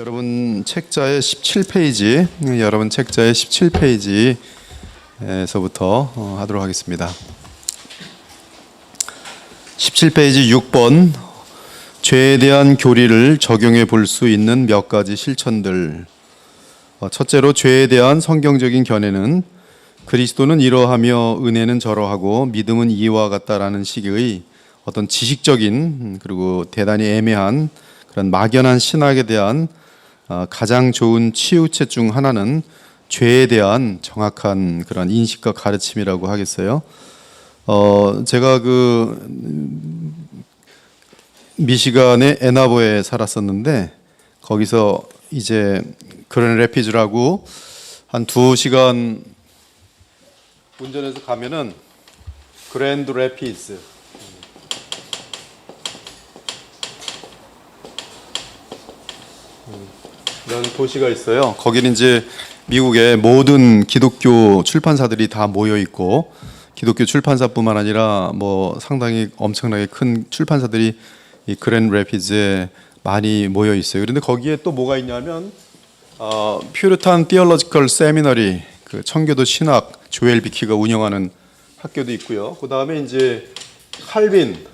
여러분 책자의 17페이지, 여러분 책자의 17페이지에서부터 하도록 하겠습니다. 17페이지 6번, 죄에 대한 교리를 적용해 볼 수 있는 몇 가지 실천들. 첫째로, 죄에 대한 성경적인 견해는 그리스도는 이러하며 은혜는 저러하고 믿음은 이와 같다라는 식의 어떤 지식적인 그리고 대단히 애매한 그런 막연한 신학에 대한 가장 좋은 치유책 중 하나는 죄에 대한 정확한 그런 인식과 가르침이라고 하겠어요. 제가 미시간의 애나버에 살았었는데, 거기서 이제 그랜드 래피즈라고 한 2시간 운전해서 가면은 그랜드 래피즈 라는 도시가 있어요. 거기는 이제 미국의 모든 기독교 출판사들이 다 모여 있고, 기독교 출판사뿐만 아니라 뭐 상당히 엄청나게 큰 출판사들이 이 그랜드 래피즈에 많이 모여 있어요. 그런데 거기에 또 뭐가 있냐면 퓨리탄 티올로지컬 세미너리, 그 청교도 신학 조엘 비키가 운영하는 학교도 있고요. 그 다음에 이제 칼빈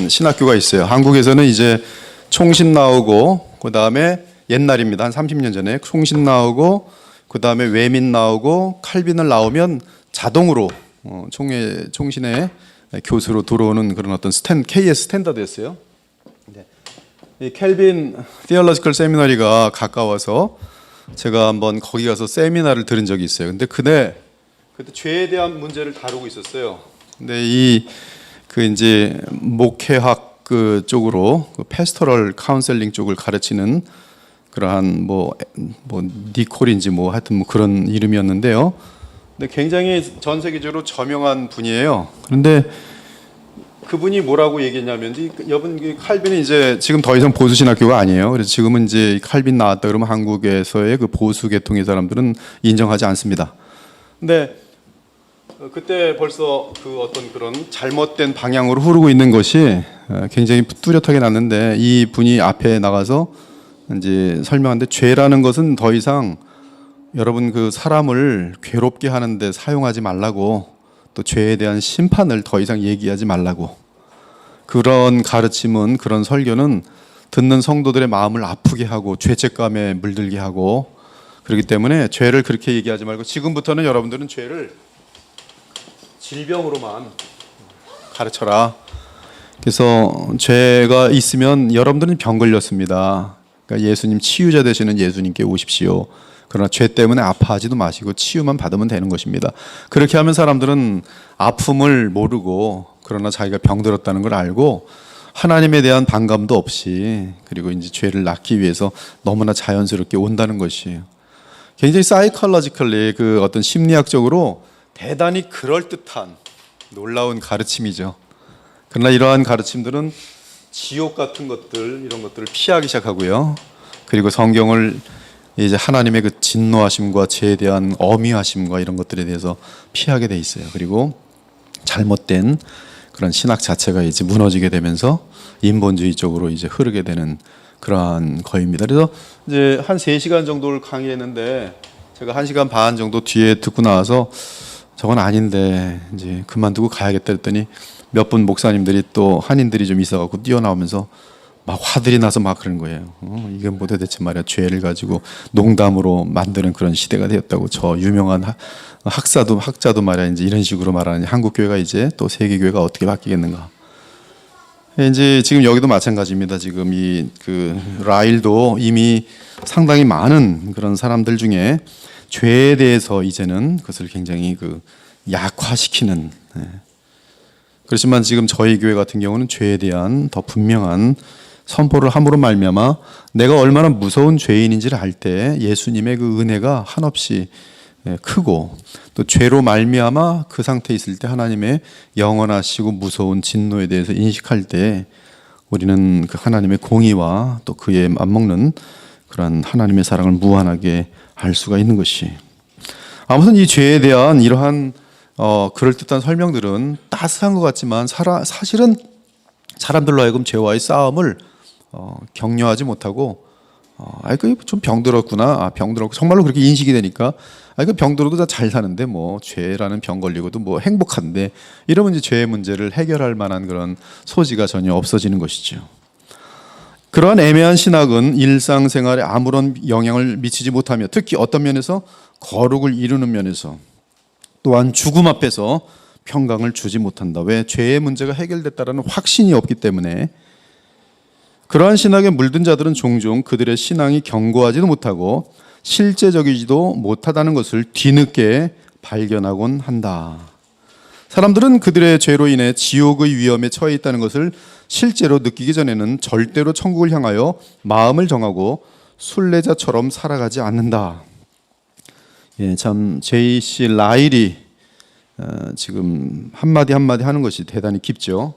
신학교가 있어요. 한국에서는 이제 총신 나오고, 그 다음에 옛날입니다. 한 30년 전에 총신 나오고, 그 다음에 외민 나오고, 칼빈을 나오면 자동으로 총신의 교수로 들어오는 그런 어떤 KS 스탠다드였어요. 이 캘빈 티올로지컬 세미나리가 가까워서 제가 한번 거기 가서 세미나를 들은 적이 있어요. 근데 그때 죄에 대한 문제를 다루고 있었어요. 근데 이제 목회학 쪽으로 패스토럴 카운셀링 쪽을 가르치는 그러한 니콜인지 하여튼 그런 이름이었는데요. 근데 굉장히 전 세계적으로 저명한 분이에요. 그런데 그분이 뭐라고 얘기했냐면, 여러분 칼빈이 이제 지금 더 이상 보수 신학교가 아니에요. 그래서 지금은 이제 칼빈 나왔다 그러면 한국에서의 그 보수 계통의 사람들은 인정하지 않습니다. 근데 그때 벌써 그 어떤 그런 잘못된 방향으로 흐르고 있는 것이 굉장히 뚜렷하게 났는데, 이 분이 앞에 나가서 이제 설명하는데, 죄라는 것은 더 이상 여러분 그 사람을 괴롭게 하는데 사용하지 말라고, 또 죄에 대한 심판을 더 이상 얘기하지 말라고, 그런 가르침은, 그런 설교는 듣는 성도들의 마음을 아프게 하고 죄책감에 물들게 하고, 그렇기 때문에 죄를 그렇게 얘기하지 말고 지금부터는 여러분들은 죄를 질병으로만 가르쳐라. 그래서 죄가 있으면 여러분들은 병 걸렸습니다. 그러니까 예수님 치유자 되시는 예수님께 오십시오. 그러나 죄 때문에 아파하지도 마시고 치유만 받으면 되는 것입니다. 그렇게 하면 사람들은 아픔을 모르고, 그러나 자기가 병들었다는 걸 알고 하나님에 대한 반감도 없이, 그리고 이제 죄를 낫기 위해서 너무나 자연스럽게 온다는 것이에요. 굉장히 사이컬러지컬리 그 어떤 심리학적으로 대단히 그럴듯한 놀라운 가르침이죠. 그러나 이러한 가르침들은 지옥 같은 것들, 이런 것들을 피하기 시작하고요. 그리고 성경을 이제 하나님의 그 진노하심과 죄에 대한 어미하심과 이런 것들에 대해서 피하게 돼 있어요. 그리고 잘못된 그런 신학 자체가 이제 무너지게 되면서 인본주의 쪽으로 이제 흐르게 되는 그러한 거입니다. 그래서 이제 한 3시간 정도를 강의했는데, 제가 1시간 반 정도 뒤에 듣고 나와서 저건 아닌데 이제 그만두고 가야겠다 했더니, 몇 분 목사님들이 또 한인들이 좀 있어갖고 뛰어나오면서 막 화들이 나서 막 그런 거예요. 이게 뭐 도대체 말이야, 죄를 가지고 농담으로 만드는 그런 시대가 되었다고. 저 유명한 학자도 말이야, 이제 이런 식으로 말하는 한국 교회가 이제 또 세계 교회가 어떻게 바뀌겠는가. 이제 지금 여기도 마찬가지입니다. 지금 라일도 이미 상당히 많은 그런 사람들 중에 죄에 대해서 이제는 그것을 굉장히 약화시키는. 그렇지만 지금 저희 교회 같은 경우는 죄에 대한 더 분명한 선포를 함으로 말미암아 내가 얼마나 무서운 죄인인지를 알 때 예수님의 그 은혜가 한없이 크고, 또 죄로 말미암아 그 상태에 있을 때 하나님의 영원하시고 무서운 진노에 대해서 인식할 때 우리는 그 하나님의 공의와 또 그에 맞먹는 그러한 하나님의 사랑을 무한하게 알 수가 있는 것이. 아무튼 이 죄에 대한 이러한 그럴듯한 설명들은 따스한 것 같지만 사실은 사람들로 하여금 죄와의 싸움을 격려하지 못하고 그좀 병들었구나. 병들었고 정말로 그렇게 인식이 되니까 그 병들어도 다 잘 사는데 뭐 죄라는 병 걸리고도 뭐 행복한데 이러면 이제 죄의 문제를 해결할 만한 그런 소지가 전혀 없어지는 것이죠. 그러한 애매한 신학은 일상생활에 아무런 영향을 미치지 못하며 특히 어떤 면에서 거룩을 이루는 면에서 또한 죽음 앞에서 평강을 주지 못한다. 왜? 죄의 문제가 해결됐다라는 확신이 없기 때문에. 그러한 신학에 물든 자들은 종종 그들의 신앙이 견고하지도 못하고 실제적이지도 못하다는 것을 뒤늦게 발견하곤 한다. 사람들은 그들의 죄로 인해 지옥의 위험에 처해 있다는 것을 실제로 느끼기 전에는 절대로 천국을 향하여 마음을 정하고 순례자처럼 살아가지 않는다. 참 J.C. 라일이 지금 한마디 한마디 하는 것이 대단히 깊죠.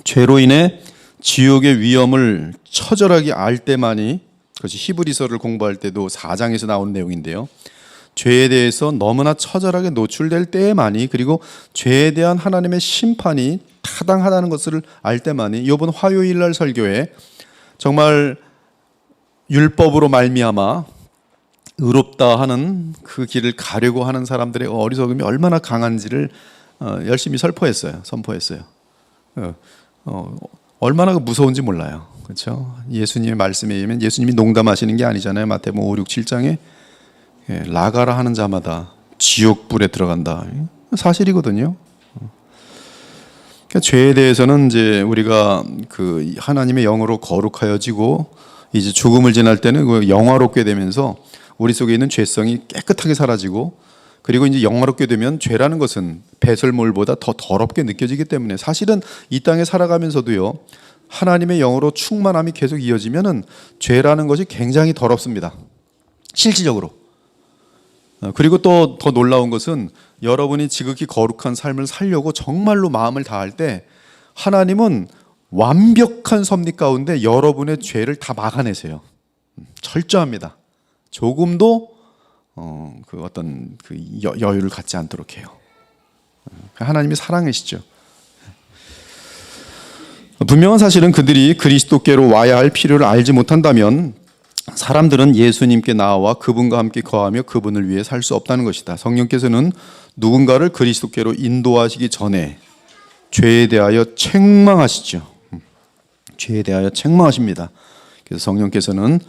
죄로 인해 지옥의 위험을 처절하게 알 때만이, 그것이 히브리서를 공부할 때도 4장에서 나오는 내용인데요. 죄에 대해서 너무나 처절하게 노출될 때에만이, 그리고 죄에 대한 하나님의 심판이 타당하다는 것을 알 때만이, 이번 화요일 날 설교에 정말 율법으로 말미암아 의롭다 하는 그 길을 가려고 하는 사람들의 어리석음이 얼마나 강한지를 열심히 선포했어요. 얼마나 무서운지 몰라요. 그렇죠? 예수님의 말씀에 의하면 예수님이 농담하시는 게 아니잖아요. 마태복음 5, 6, 7장에 나가라 하는 자마다 지옥불에 들어간다. 사실이거든요. 그러니까 죄에 대해서는 이제 우리가 그 하나님의 영으로 거룩하여지고 이제 죽음을 지날 때는 그 영화롭게 되면서 우리 속에 있는 죄성이 깨끗하게 사라지고, 그리고 이제 영화롭게 되면 죄라는 것은 배설물보다 더 더럽게 느껴지기 때문에 사실은 이 땅에 살아가면서도요, 하나님의 영으로 충만함이 계속 이어지면은 죄라는 것이 굉장히 더럽습니다. 실질적으로. 그리고 또 더 놀라운 것은 여러분이 지극히 거룩한 삶을 살려고 정말로 마음을 다할 때 하나님은 완벽한 섭리 가운데 여러분의 죄를 다 막아내세요. 철저합니다. 조금도 그 어떤 그 여유를 갖지 않도록 해요. 하나님이 사랑이시죠. 분명한 사실은 그들이 그리스도께로 와야 할 필요를 알지 못한다면 사람들은 예수님께 나와 그분과 함께 거하며 그분을 위해 살 수 없다는 것이다. 성령께서는 누군가를 그리스도께로 인도하시기 전에 죄에 대하여 책망하시죠. 죄에 대하여 책망하십니다. 그래서 성령께서는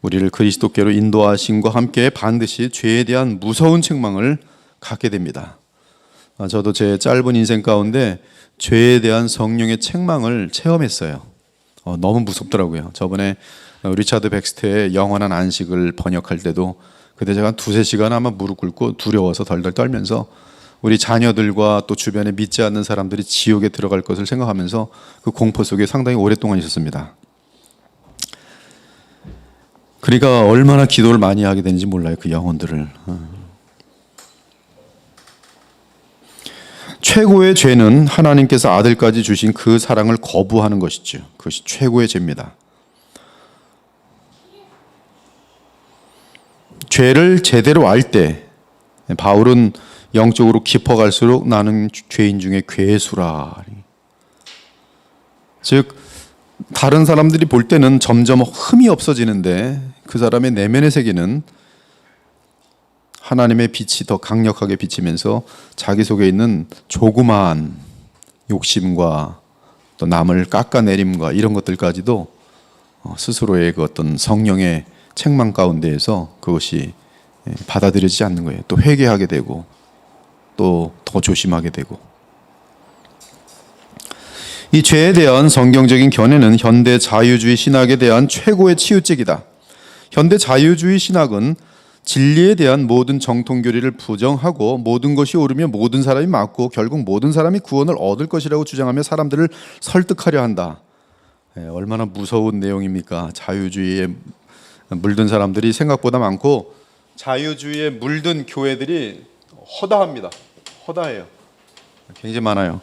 우리를 그리스도께로 인도하심과 함께 반드시 죄에 대한 무서운 책망을 갖게 됩니다. 저도 제 짧은 인생 가운데 죄에 대한 성령의 책망을 체험했어요. 너무 무섭더라고요. 저번에 리차드 백스터의 영원한 안식을 번역할 때도 그때 제가 한 2-3시간 아마 무릎 꿇고 두려워서 덜덜 떨면서 우리 자녀들과 또 주변에 믿지 않는 사람들이 지옥에 들어갈 것을 생각하면서 그 공포 속에 상당히 오랫동안 있었습니다. 그러니까 얼마나 기도를 많이 하게 되는지 몰라요, 그 영혼들을. 최고의 죄는 하나님께서 아들까지 주신 그 사랑을 거부하는 것이죠. 그것이 최고의 죄입니다. 죄를 제대로 알 때 바울은 영적으로 깊어갈수록 나는 죄인 중에 괴수라. 즉 다른 사람들이 볼 때는 점점 흠이 없어지는데 그 사람의 내면의 세계는 하나님의 빛이 더 강력하게 비치면서 자기 속에 있는 조그마한 욕심과 또 남을 깎아내림과 이런 것들까지도 스스로의 그 어떤 성령의 책망 가운데에서 그것이 받아들여지지 않는 거예요. 또 회개하게 되고 또 더 조심하게 되고. 이 죄에 대한 성경적인 견해는 현대 자유주의 신학에 대한 최고의 치유책이다. 현대 자유주의 신학은 진리에 대한 모든 정통교리를 부정하고 모든 것이 옳으며 모든 사람이 맞고 결국 모든 사람이 구원을 얻을 것이라고 주장하며 사람들을 설득하려 한다. 얼마나 무서운 내용입니까? 자유주의에 물든 사람들이 생각보다 많고 자유주의에 물든 교회들이 허다합니다. 허다해요. 굉장히 많아요.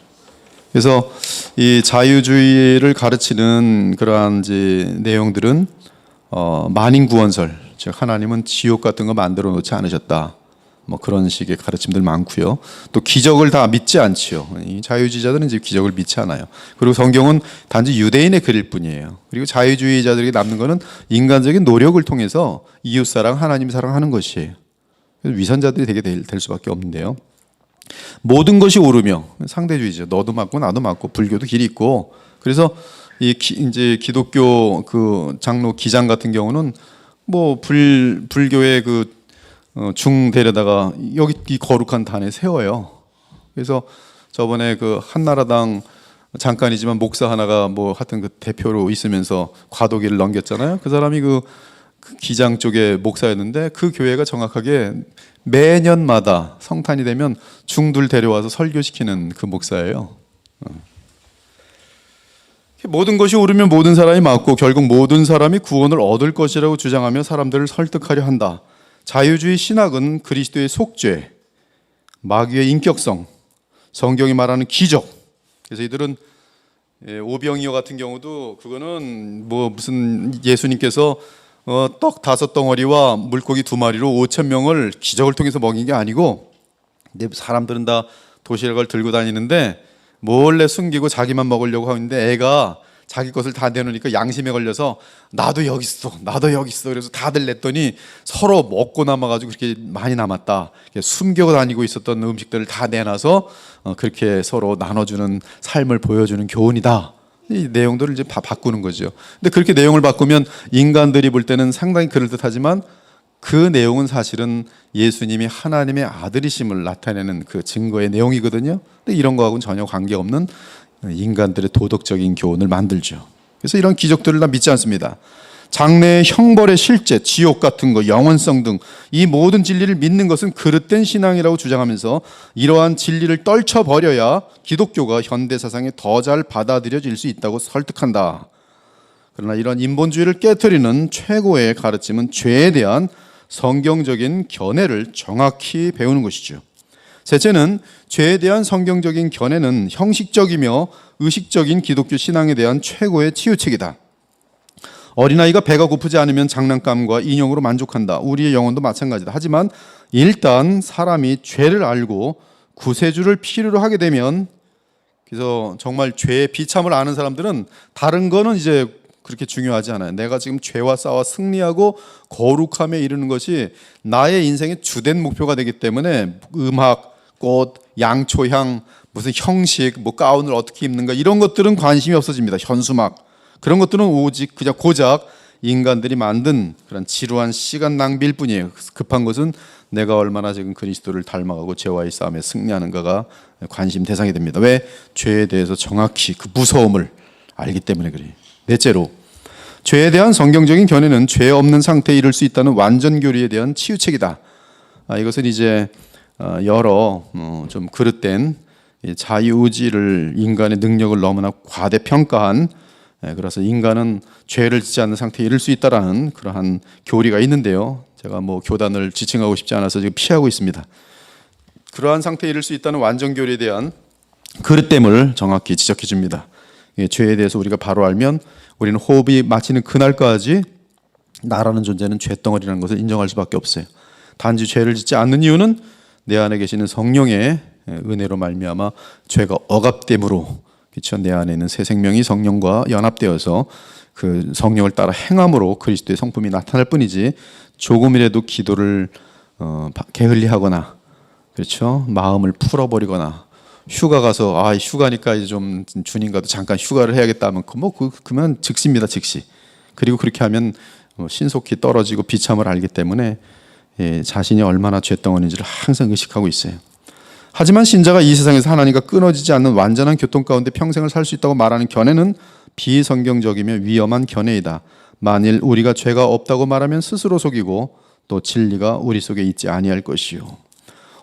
그래서 이 자유주의를 가르치는 그러한 이제 내용들은 만인구원설, 즉 하나님은 지옥 같은 거 만들어 놓지 않으셨다. 뭐 그런 식의 가르침들 많고요. 또 기적을 다 믿지 않지요. 이 자유주의자들은 이제 기적을 믿지 않아요. 그리고 성경은 단지 유대인의 글일 뿐이에요. 그리고 자유주의자들에게 남는 거는 인간적인 노력을 통해서 이웃사랑, 하나님 사랑하는 것이에요. 그래서 위선자들이 되게 될 수밖에 없는데요. 모든 것이 옳으며 상대주의죠. 너도 맞고 나도 맞고 불교도 길이 있고. 그래서 이제 기독교 그 장로 기장 같은 경우는 뭐 불교의 그 중 데려다가 여기 이 거룩한 단에 세워요. 그래서 저번에 그 한나라당 잠깐이지만 목사 하나가 뭐 하여튼 그 대표로 있으면서 과도기를 넘겼잖아요. 그 사람이 그 기장 쪽의 목사였는데 그 교회가 정확하게 매년마다 성탄이 되면 중들 데려와서 설교시키는 그 목사예요. 모든 것이 옳으면 모든 사람이 맞고 결국 모든 사람이 구원을 얻을 것이라고 주장하며 사람들을 설득하려 한다. 자유주의 신학은 그리스도의 속죄, 마귀의 인격성, 성경이 말하는 기적. 그래서 이들은 오병이어 같은 경우도 그거는 뭐 무슨 예수님께서 떡 5덩어리와 물고기 2마리로 5,000명을 기적을 통해서 먹인 게 아니고 사람들은 다 도시락을 들고 다니는데 몰래 숨기고 자기만 먹으려고 하는데 애가 자기 것을 다 내놓으니까 양심에 걸려서 나도 여기 있어, 나도 여기 있어. 그래서 다들 냈더니 서로 먹고 남아가지고 그렇게 많이 남았다. 숨겨 다니고 있었던 음식들을 다 내놔서 그렇게 서로 나눠주는 삶을 보여주는 교훈이다. 이 내용들을 이제 바꾸는 거죠. 근데 그렇게 내용을 바꾸면 인간들이 볼 때는 상당히 그럴듯하지만 그 내용은 사실은 예수님이 하나님의 아들이심을 나타내는 그 증거의 내용이거든요. 근데 이런 거하고는 전혀 관계없는 인간들의 도덕적인 교훈을 만들죠. 그래서 이런 기적들을 다 믿지 않습니다. 장래의 형벌의 실제, 지옥 같은 거, 영원성 등 이 모든 진리를 믿는 것은 그릇된 신앙이라고 주장하면서 이러한 진리를 떨쳐버려야 기독교가 현대 사상에 더 잘 받아들여질 수 있다고 설득한다. 그러나 이런 인본주의를 깨트리는 최고의 가르침은 죄에 대한 성경적인 견해를 정확히 배우는 것이죠. 셋째는 죄에 대한 성경적인 견해는 형식적이며 의식적인 기독교 신앙에 대한 최고의 치유책이다. 어린아이가 배가 고프지 않으면 장난감과 인형으로 만족한다. 우리의 영혼도 마찬가지다. 하지만 일단 사람이 죄를 알고 구세주를 필요로 하게 되면, 그래서 정말 죄의 비참을 아는 사람들은 다른 거는 이제 그렇게 중요하지 않아요. 내가 지금 죄와 싸워 승리하고 거룩함에 이르는 것이 나의 인생의 주된 목표가 되기 때문에 음악, 꽃, 양초향, 무슨 형식, 뭐 가운을 어떻게 입는가 이런 것들은 관심이 없어집니다. 현수막 그런 것들은 오직 그냥 고작 인간들이 만든 그런 지루한 시간 낭비일 뿐이에요. 급한 것은 내가 얼마나 지금 그리스도를 닮아가고 죄와의 싸움에 승리하는가가 관심 대상이 됩니다. 왜? 죄에 대해서 정확히 그 무서움을 알기 때문에 그래요. 넷째로, 죄에 대한 성경적인 견해는 죄 없는 상태에 이를 수 있다는 완전교리에 대한 치유책이다. 이것은 이제 여러 좀 그릇된 자유의지를, 인간의 능력을 너무나 과대평가한, 그래서 인간은 죄를 짓지 않는 상태에 이를 수 있다라는 그러한 교리가 있는데요. 제가 뭐 교단을 지칭하고 싶지 않아서 지금 피하고 있습니다. 그러한 상태에 이를 수 있다는 완전교리에 대한 그릇됨을 정확히 지적해 줍니다. 죄에 대해서 우리가 바로 알면 우리는 호흡이 마치는 그날까지 나라는 존재는 죄덩어리라는 것을 인정할 수밖에 없어요. 단지 죄를 짓지 않는 이유는 내 안에 계시는 성령의 은혜로 말미암아 죄가 억압됨으로, 그렇죠? 내 안에 있는 새 생명이 성령과 연합되어서 그 성령을 따라 행함으로 그리스도의 성품이 나타날 뿐이지, 조금이라도 기도를 게을리하거나, 그렇죠? 마음을 풀어버리거나, 휴가 가서 휴가니까 이제 좀 주님과도 잠깐 휴가를 해야겠다 하면 그러면 즉시입니다, 즉시. 그리고 그렇게 하면 신속히 떨어지고 비참을 알기 때문에 자신이 얼마나 죄덩어리인지를 항상 의식하고 있어요. 하지만 신자가 이 세상에서 하나님과 끊어지지 않는 완전한 교통 가운데 평생을 살 수 있다고 말하는 견해는 비성경적이며 위험한 견해이다. 만일 우리가 죄가 없다고 말하면 스스로 속이고 또 진리가 우리 속에 있지 아니할 것이요.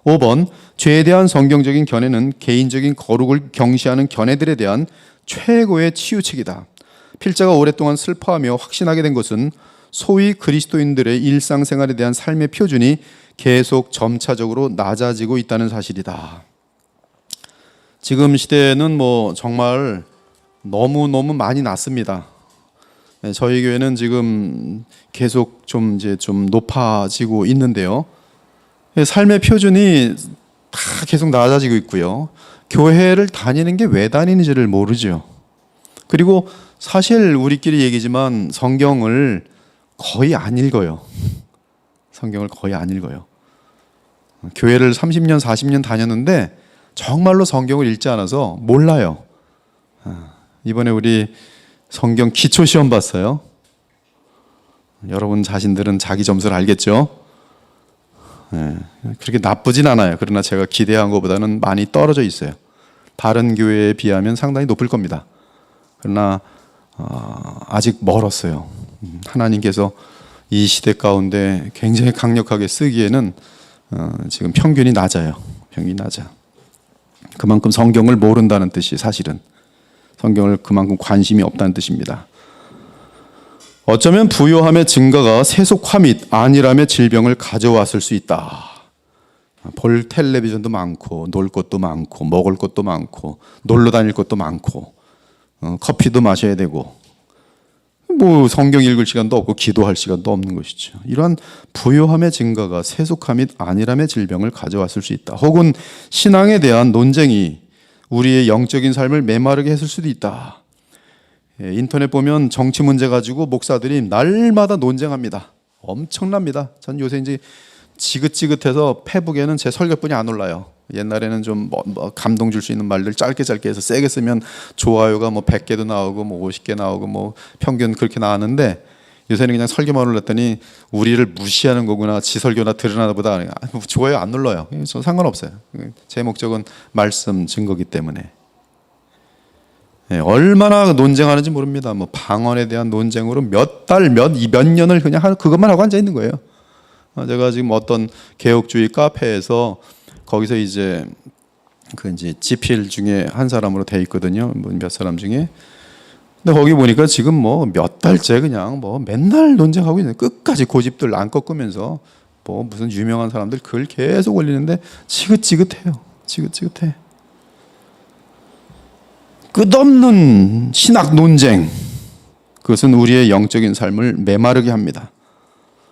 5번, 죄에 대한 성경적인 견해는 개인적인 거룩을 경시하는 견해들에 대한 최고의 치유책이다. 필자가 오랫동안 슬퍼하며 확신하게 된 것은 소위 그리스도인들의 일상생활에 대한 삶의 표준이 계속 점차적으로 낮아지고 있다는 사실이다. 지금 시대는 뭐 정말 너무 많이 낮습니다. 저희 교회는 지금 계속 좀 높아지고 있는데요. 삶의 표준이 다 계속 낮아지고 있고요. 교회를 다니는 게 왜 다니는지를 모르죠. 그리고 사실 우리끼리 얘기지만 성경을 거의 안 읽어요. 성경을 거의 안 읽어요. 교회를 30년, 40년 다녔는데 정말로 성경을 읽지 않아서 몰라요. 이번에 우리 성경 기초시험 봤어요. 여러분 자신들은 자기 점수를 알겠죠? 그렇게 나쁘진 않아요. 그러나 제가 기대한 것보다는 많이 떨어져 있어요. 다른 교회에 비하면 상당히 높을 겁니다. 그러나 아직 멀었어요. 하나님께서 이 시대 가운데 굉장히 강력하게 쓰기에는 지금 평균이 낮아요. 평균이 낮아. 그만큼 성경을 모른다는 뜻이 사실은 성경을 그만큼 관심이 없다는 뜻입니다. 어쩌면 부요함의 증가가 세속화 및 안일함의 질병을 가져왔을 수 있다. 볼 텔레비전도 많고 놀 것도 많고 먹을 것도 많고 놀러 다닐 것도 많고 커피도 마셔야 되고 뭐 성경 읽을 시간도 없고 기도할 시간도 없는 것이죠. 이러한 부요함의 증가가 세속화 및 안일함의 질병을 가져왔을 수 있다. 혹은 신앙에 대한 논쟁이 우리의 영적인 삶을 메마르게 했을 수도 있다. 인터넷 보면 정치 문제 가지고 목사들이 날마다 논쟁합니다. 엄청납니다. 전 요새 이제 지긋지긋해서 페북에는 제 설교뿐이 안 올라요. 옛날에는 좀 감동 줄 수 있는 말들 짧게 해서 세게 쓰면 좋아요가 뭐 100개도 나오고 뭐 50개 나오고 뭐 평균 그렇게 나왔는데 요새는 그냥 설교만 올렸더니 우리를 무시하는 거구나, 지 설교나 들으나 보다 좋아요 안 눌러요. 저 상관없어요. 제 목적은 말씀 증거기 때문에. 얼마나 논쟁하는지 모릅니다. 뭐 방언에 대한 논쟁으로 몇 달, 몇 년을 그냥 그것만 하고 앉아 있는 거예요. 제가 지금 어떤 개혁주의 카페에서 거기서 이제 지필 중에 한 사람으로 돼 있거든요. 몇 사람 중에. 근데 거기 보니까 지금 뭐 몇 달째 그냥 뭐 맨날 논쟁하고 있는, 끝까지 고집들 안 꺾으면서 뭐 무슨 유명한 사람들 글 계속 올리는데 지긋지긋해요. 지긋지긋해. 끝없는 신학 논쟁, 그것은 우리의 영적인 삶을 메마르게 합니다.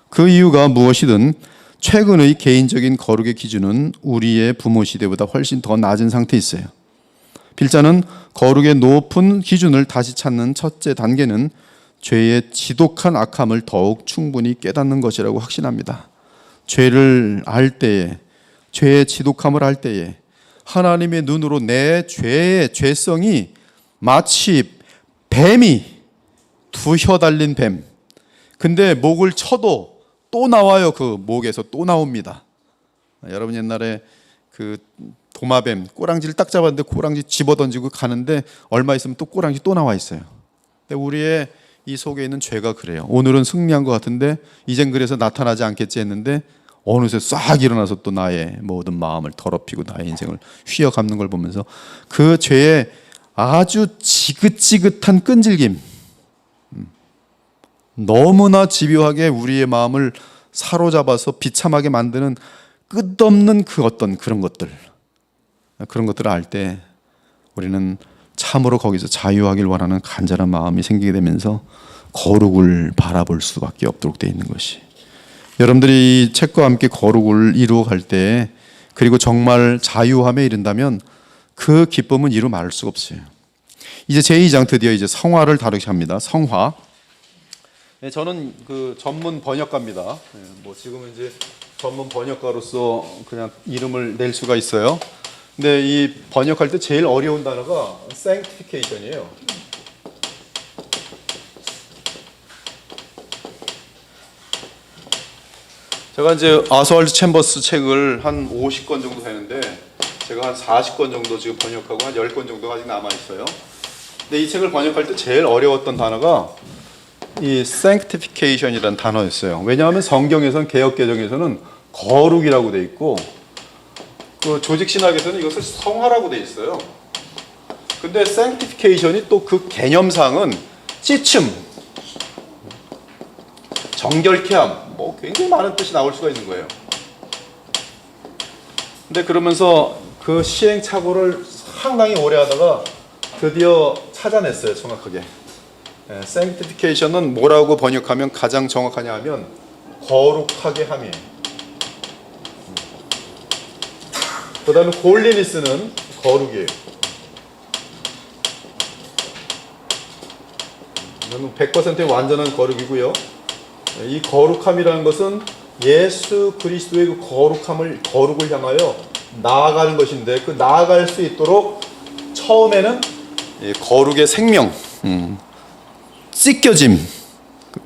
그 이유가 무엇이든 최근의 개인적인 거룩의 기준은 우리의 부모 시대보다 훨씬 더 낮은 상태에 있어요. 필자는 거룩의 높은 기준을 다시 찾는 첫째 단계는 죄의 지독한 악함을 더욱 충분히 깨닫는 것이라고 확신합니다. 죄를 알 때에, 죄의 지독함을 알 때에 하나님의 눈으로 내 죄의 죄성이 마치 뱀이, 두 혀 달린 뱀. 근데 목을 쳐도 또 나와요. 그 목에서 또 나옵니다. 여러분 옛날에 그 도마뱀 꼬랑지를 딱 잡았는데 꼬랑지 집어던지고 가는데 얼마 있으면 또 꼬랑지 또 나와 있어요. 근데 우리의 이 속에 있는 죄가 그래요. 오늘은 승리한 것 같은데 이젠 그래서 나타나지 않겠지 했는데 어느새 싹 일어나서 또 나의 모든 마음을 더럽히고 나의 인생을 휘어감는 걸 보면서 그 죄의 아주 지긋지긋한 끈질김, 너무나 집요하게 우리의 마음을 사로잡아서 비참하게 만드는 끝없는 그 어떤 그런 것들을 알 때 우리는 참으로 거기서 자유하길 원하는 간절한 마음이 생기게 되면서 거룩을 바라볼 수밖에 없도록 되어 있는 것이, 여러분들이 이 책과 함께 거룩을 이루어 갈 때, 그리고 정말 자유함에 이른다면 그 기쁨은 이루 말할 수가 없어요. 이제 제2장 드디어 이제 성화를 다루게 합니다. 성화. 네, 저는 그 전문 번역가입니다. 네, 뭐 지금은 이제 전문 번역가로서 그냥 이름을 낼 수가 있어요. 근데 이 번역할 때 제일 어려운 단어가 sanctification이에요. 제가 이제 아스왈드 챔버스 책을 한 50권 정도 되는데 제가 한 40권 정도 지금 번역하고 한 10권 정도가 아직 남아 있어요. 근데 이 책을 번역할 때 제일 어려웠던 단어가 이 sanctification이라는 단어였어요. 왜냐하면 성경에서는, 개역개정에서는 거룩이라고 돼 있고 그 조직신학에서는 이것을 성화라고 돼 있어요. 근데 sanctification이 또 그 개념상은 찌춤, 정결케 함, 뭐 굉장히 많은 뜻이 나올 수가 있는 거예요. 근데 그러면서 그 시행착오를 상당히 오래 하다가 드디어 찾아냈어요, 정확하게. sanctification은 뭐라고 번역하면 가장 정확하냐 하면 거룩하게 함이에요. 그 다음에 홀리니스는 거룩이에요. 이건 100%의 완전한 거룩이고요. 이 거룩함이라는 것은 예수 그리스도의 그 거룩을 향하여 나아가는 것인데, 그 나아갈 수 있도록 처음에는 거룩의 생명, 찢겨짐,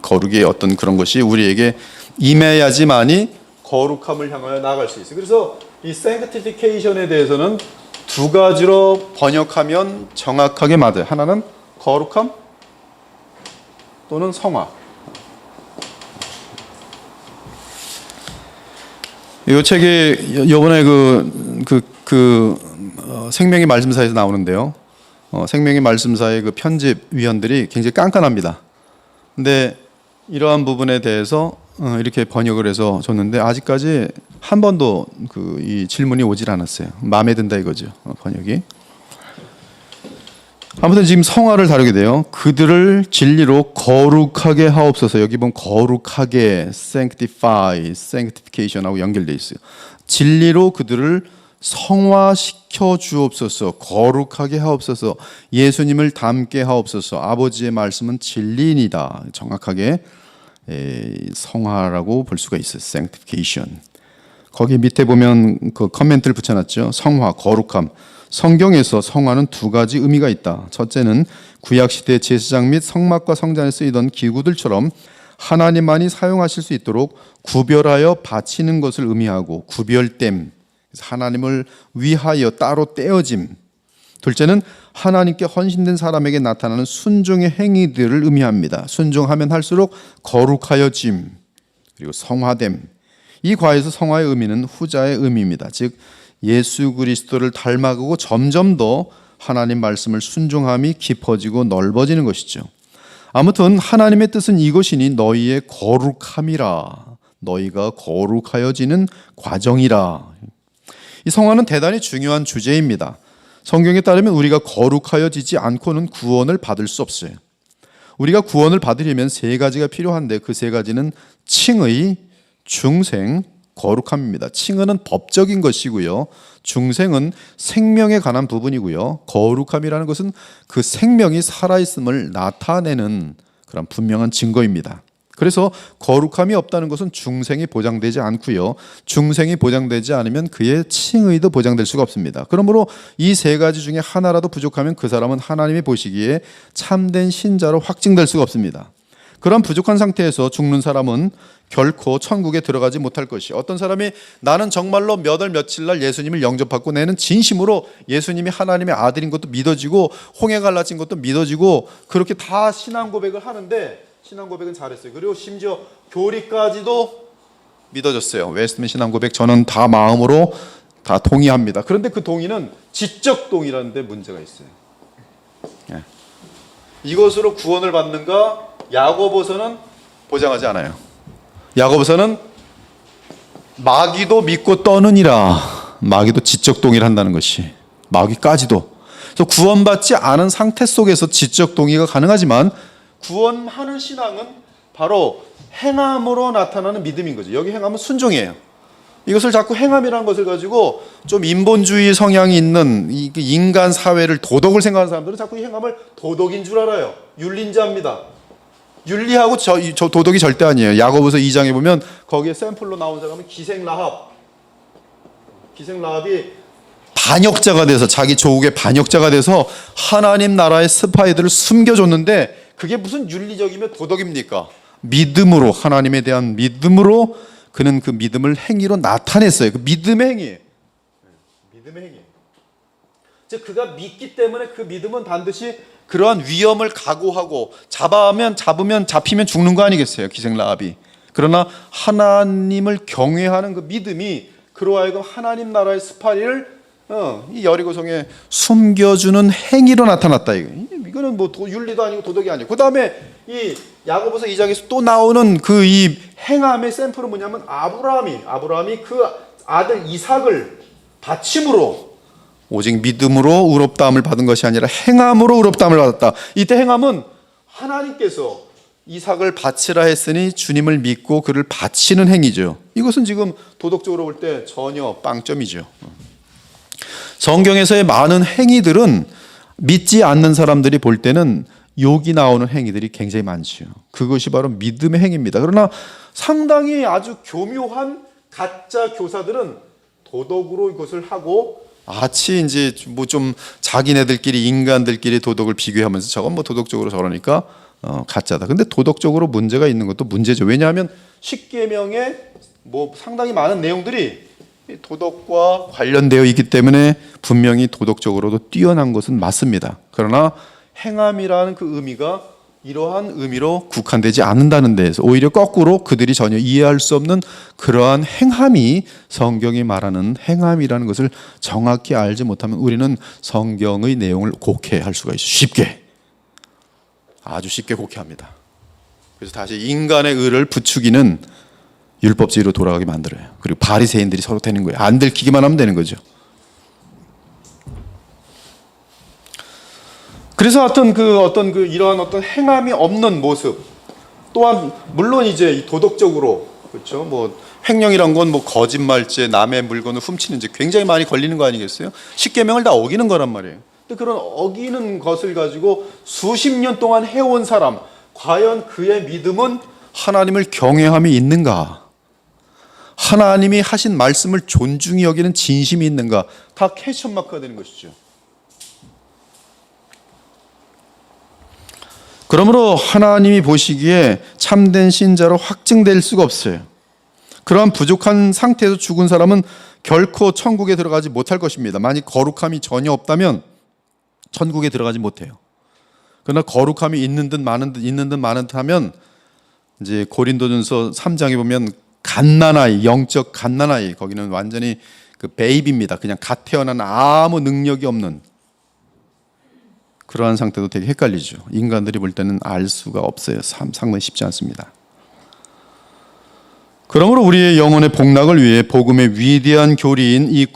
거룩의 어떤 그런 것이 우리에게 임해야지만이 거룩함을 향하여 나아갈 수 있어요. 그래서 이 sanctification에 대해서는 두 가지로 번역하면 정확하게 맞아요. 하나는 거룩함 또는 성화. 이 책이 이번에 생명의 말씀사에서 나오는데요. 생명의 말씀사의 그 편집 위원들이 굉장히 깐깐합니다. 근데 이러한 부분에 대해서 이렇게 번역을 해서 줬는데 아직까지 한 번도 이 질문이 오질 않았어요. 마음에 든다 이거죠, 번역이. 아무튼 지금 성화를 다루게 돼요. 그들을 진리로 거룩하게 하옵소서. 여기 보면 거룩하게, sanctify, sanctification하고 연결되어 있어요. 진리로 그들을 성화시켜 주옵소서. 거룩하게 하옵소서. 예수님을 닮게 하옵소서. 아버지의 말씀은 진리이다. 정확하게 성화라고 볼 수가 있어요. sanctification. 거기 밑에 보면 그 커멘트를 붙여놨죠. 성화, 거룩함. 성경에서 성화는 두 가지 의미가 있다. 첫째는 구약시대 제사장 및 성막과 성전에 쓰이던 기구들처럼 하나님만이 사용하실 수 있도록 구별하여 바치는 것을 의미하고, 구별됨, 하나님을 위하여 따로 떼어짐. 둘째는 하나님께 헌신된 사람에게 나타나는 순종의 행위들을 의미합니다. 순종하면 할수록 거룩하여짐, 그리고 성화됨. 이 과에서 성화의 의미는 후자의 의미입니다. 즉 예수 그리스도를 닮아가고 점점 더 하나님 말씀을 순종함이 깊어지고 넓어지는 것이죠. 아무튼 하나님의 뜻은 이것이니 너희의 거룩함이라. 너희가 거룩하여지는 과정이라. 이 성화는 대단히 중요한 주제입니다. 성경에 따르면 우리가 거룩하여지지 않고는 구원을 받을 수 없어요. 우리가 구원을 받으려면 세 가지가 필요한데 그 세 가지는 칭의, 중생, 거룩함입니다. 칭의는 법적인 것이고요. 중생은 생명에 관한 부분이고요. 거룩함이라는 것은 그 생명이 살아있음을 나타내는 그런 분명한 증거입니다. 그래서 거룩함이 없다는 것은 중생이 보장되지 않고요. 중생이 보장되지 않으면 그의 칭의도 보장될 수가 없습니다. 그러므로 이 세 가지 중에 하나라도 부족하면 그 사람은 하나님이 보시기에 참된 신자로 확증될 수가 없습니다. 그런 부족한 상태에서 죽는 사람은 결코 천국에 들어가지 못할 것이, 어떤 사람이 나는 정말로 몇 월 며칠 날 예수님을 영접받고 나는 진심으로 예수님이 하나님의 아들인 것도 믿어지고 홍해 갈라진 것도 믿어지고 그렇게 다 신앙 고백을 하는데, 신앙 고백은 잘했어요. 그리고 심지어 교리까지도 믿어졌어요. 웨스트민 신앙 고백 저는 다 마음으로 다 동의합니다. 그런데 그 동의는 지적 동의라는 데 문제가 있어요. 이것으로 구원을 받는가? 야고보서는 보장하지 않아요. 야고보서는 마귀도 믿고 떠느니라. 마귀도 지적 동의를 한다는 것이, 마귀까지도. 그래서 구원받지 않은 상태 속에서 지적 동의가 가능하지만 구원하는 신앙은 바로 행함으로 나타나는 믿음인 거죠. 여기 행함은 순종이에요. 이것을 자꾸 행함이라는 것을 가지고 좀 인본주의 성향이 있는 이 인간 사회를, 도덕을 생각하는 사람들은 자꾸 이 행함을 도덕인 줄 알아요. 윤리자입니다. 윤리하고 저 도덕이 절대 아니에요. 야고보서 2장에 보면 거기에 샘플로 나온 사람은 기생라합이 반역자가 돼서, 자기 조국의 반역자가 돼서 하나님 나라의 스파이들을 숨겨줬는데 그게 무슨 윤리적이며 도덕입니까? 믿음으로, 하나님에 대한 믿음으로 그는 그 믿음을 행위로 나타냈어요. 그 믿음의 행위예요. 믿음의 행위. 즉 그가 믿기 때문에 그 믿음은 반드시 그러한 위험을 각오하고 잡히면 죽는 거 아니겠어요, 기생라합이. 그러나 하나님을 경외하는 그 믿음이 그로 하여금 하나님 나라의 스파이를 이 여리고성에 숨겨주는 행위로 나타났다. 이거는 뭐 윤리도 아니고 도덕이 아니고. 그 다음에 이 야고보서 2장에서 또 나오는 그 이 행함의 샘플은 뭐냐면 아브라함이 그 아들 이삭을 바침으로, 오직 믿음으로 의롭다함을 받은 것이 아니라 행함으로 의롭다함을 받았다. 이때 행함은 하나님께서 이삭을 바치라 했으니 주님을 믿고 그를 바치는 행위죠. 이것은 지금 도덕적으로 볼 때 전혀 빵점이죠. 성경에서의 많은 행위들은 믿지 않는 사람들이 볼 때는 욕이 나오는 행위들이 굉장히 많지요. 그것이 바로 믿음의 행위입니다. 그러나 상당히 아주 교묘한 가짜 교사들은 도덕으로 이것을 하고 마치 이제 뭐 좀 자기네들끼리 인간들끼리 도덕을 비교하면서 저건 뭐 도덕적으로 저러니까 가짜다. 근데 도덕적으로 문제가 있는 것도 문제죠. 왜냐하면 십계명에 뭐 상당히 많은 내용들이 도덕과 관련되어 있기 때문에 분명히 도덕적으로도 뛰어난 것은 맞습니다. 그러나 행함이라는 그 의미가 이러한 의미로 국한되지 않는다는 데에서 오히려 거꾸로 그들이 전혀 이해할 수 없는 그러한 행함이 성경이 말하는 행함이라는 것을 정확히 알지 못하면 우리는 성경의 내용을 곡해할 수가 있어요. 쉽게, 아주 쉽게 곡해합니다. 그래서 다시 인간의 의를 부추기는 율법주의로 돌아가게 만들어요. 그리고 바리새인들이 서로 되는 거예요. 안 들키기만 하면 되는 거죠. 그래서 이러한 어떤 행함이 없는 모습, 또한 물론 이제 도덕적으로, 그렇죠, 뭐 횡령이란 건 뭐 거짓말죄, 남의 물건을 훔치는 죄 굉장히 많이 걸리는 거 아니겠어요? 십계명을 다 어기는 거란 말이에요. 근데 그런 어기는 것을 가지고 수십 년 동안 해온 사람, 과연 그의 믿음은 하나님을 경외함이 있는가? 하나님이 하신 말씀을 존중히 여기는 진심이 있는가? 다 퀘스천 마크가 되는 것이죠. 그러므로 하나님이 보시기에 참된 신자로 확증될 수가 없어요. 그러한 부족한 상태에서 죽은 사람은 결코 천국에 들어가지 못할 것입니다. 만약 거룩함이 전혀 없다면 천국에 들어가지 못해요. 그러나 거룩함이 있는 듯 많은 듯 하면 이제 고린도전서 3장에 보면 갓난아이, 영적 갓난아이, 거기는 완전히 그 베이비입니다. 그냥 갓 태어난 아무 능력이 없는 그러한 상태도 되게 헷갈리죠. 인간들이 볼 때는 알 수가 없어요. 상당히 쉽지 않습니다. 그러므로 우리의 영혼의 복락을 위해 복음의 위대한 교리인 이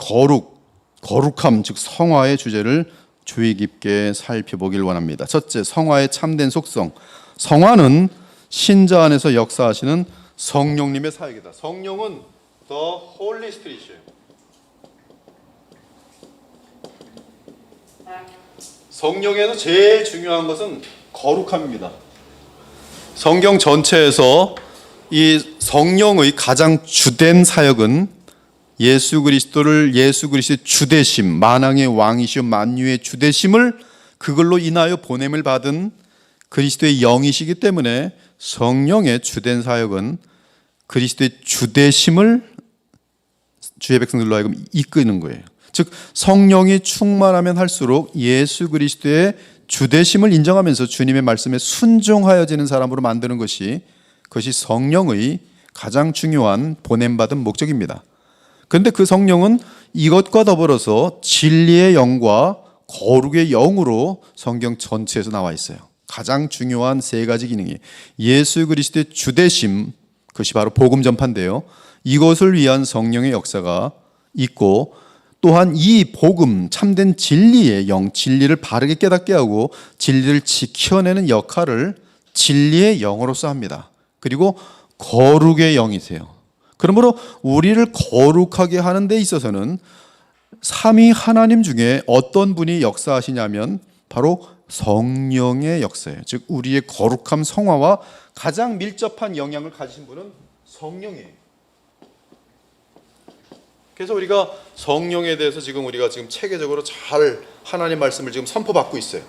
거룩함, 즉 성화의 주제를 주의 깊게 살펴보길 원합니다. 첫째, 성화의 참된 속성. 성화는 신자 안에서 역사하시는 성령님의 사역이다. 성령은 The Holy Spirit이에요. 성령에서 제일 중요한 것은 거룩함입니다. 성경 전체에서 이 성령의 가장 주된 사역은 예수 그리스도의 주되심, 만왕의 왕이시오 만유의 주되심을 그걸로 인하여 보냄을 받은 그리스도의 영이시기 때문에 성령의 주된 사역은 그리스도의 주되심을 주의 백성들로 하여금 이끄는 거예요. 즉 성령이 충만하면 할수록 예수 그리스도의 주되심을 인정하면서 주님의 말씀에 순종하여지는 사람으로 만드는 것이 성령의 가장 중요한 보냄받은 목적입니다. 그런데 그 성령은 이것과 더불어서 진리의 영과 거룩의 영으로 성경 전체에서 나와 있어요. 가장 중요한 세 가지 기능이 예수 그리스도의 주되심, 그것이 바로 복음 전파인데요. 이것을 위한 성령의 역사가 있고 또한 이 복음, 참된 진리의 영, 진리를 바르게 깨닫게 하고 진리를 지켜내는 역할을 진리의 영으로서 합니다. 그리고 거룩의 영이세요. 그러므로 우리를 거룩하게 하는 데 있어서는 삼위 하나님 중에 어떤 분이 역사하시냐면 바로 성령의 역사예요. 즉 우리의 거룩함, 성화와 가장 밀접한 영향을 가지신 분은 성령이에요. 그래서 우리가 성령에 대해서 우리가 체계적으로 잘 하나님 말씀을 선포받고 있어요.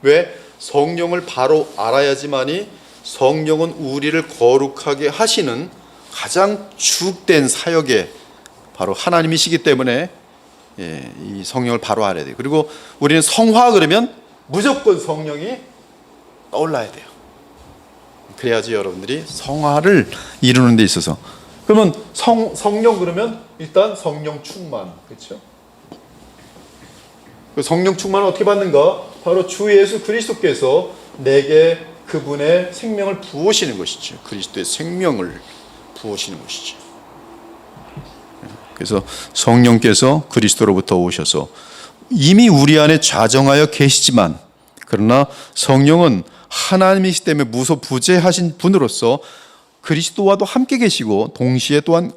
왜? 성령을 바로 알아야지만이 성령은 우리를 거룩하게 하시는 가장 주된 사역에 바로 하나님이시기 때문에 이 성령을 바로 알아야 돼요. 그리고 우리는 성화 그러면 무조건 성령이 떠올라야 돼요. 그래야지 여러분들이 성화를 이루는 데 있어서. 그러면 성령 그러면 일단 성령 충만, 그렇죠? 그 성령 충만은 어떻게 받는가? 바로 주 예수 그리스도께서 내게 그분의 생명을 부으시는 것이죠. 그리스도의 생명을 부으시는 것이죠. 그래서 성령께서 그리스도로부터 오셔서 이미 우리 안에 좌정하여 계시지만, 그러나 성령은 하나님이시기 때문에 무소부재하신 분으로서 그리스도와도 함께 계시고 동시에 또한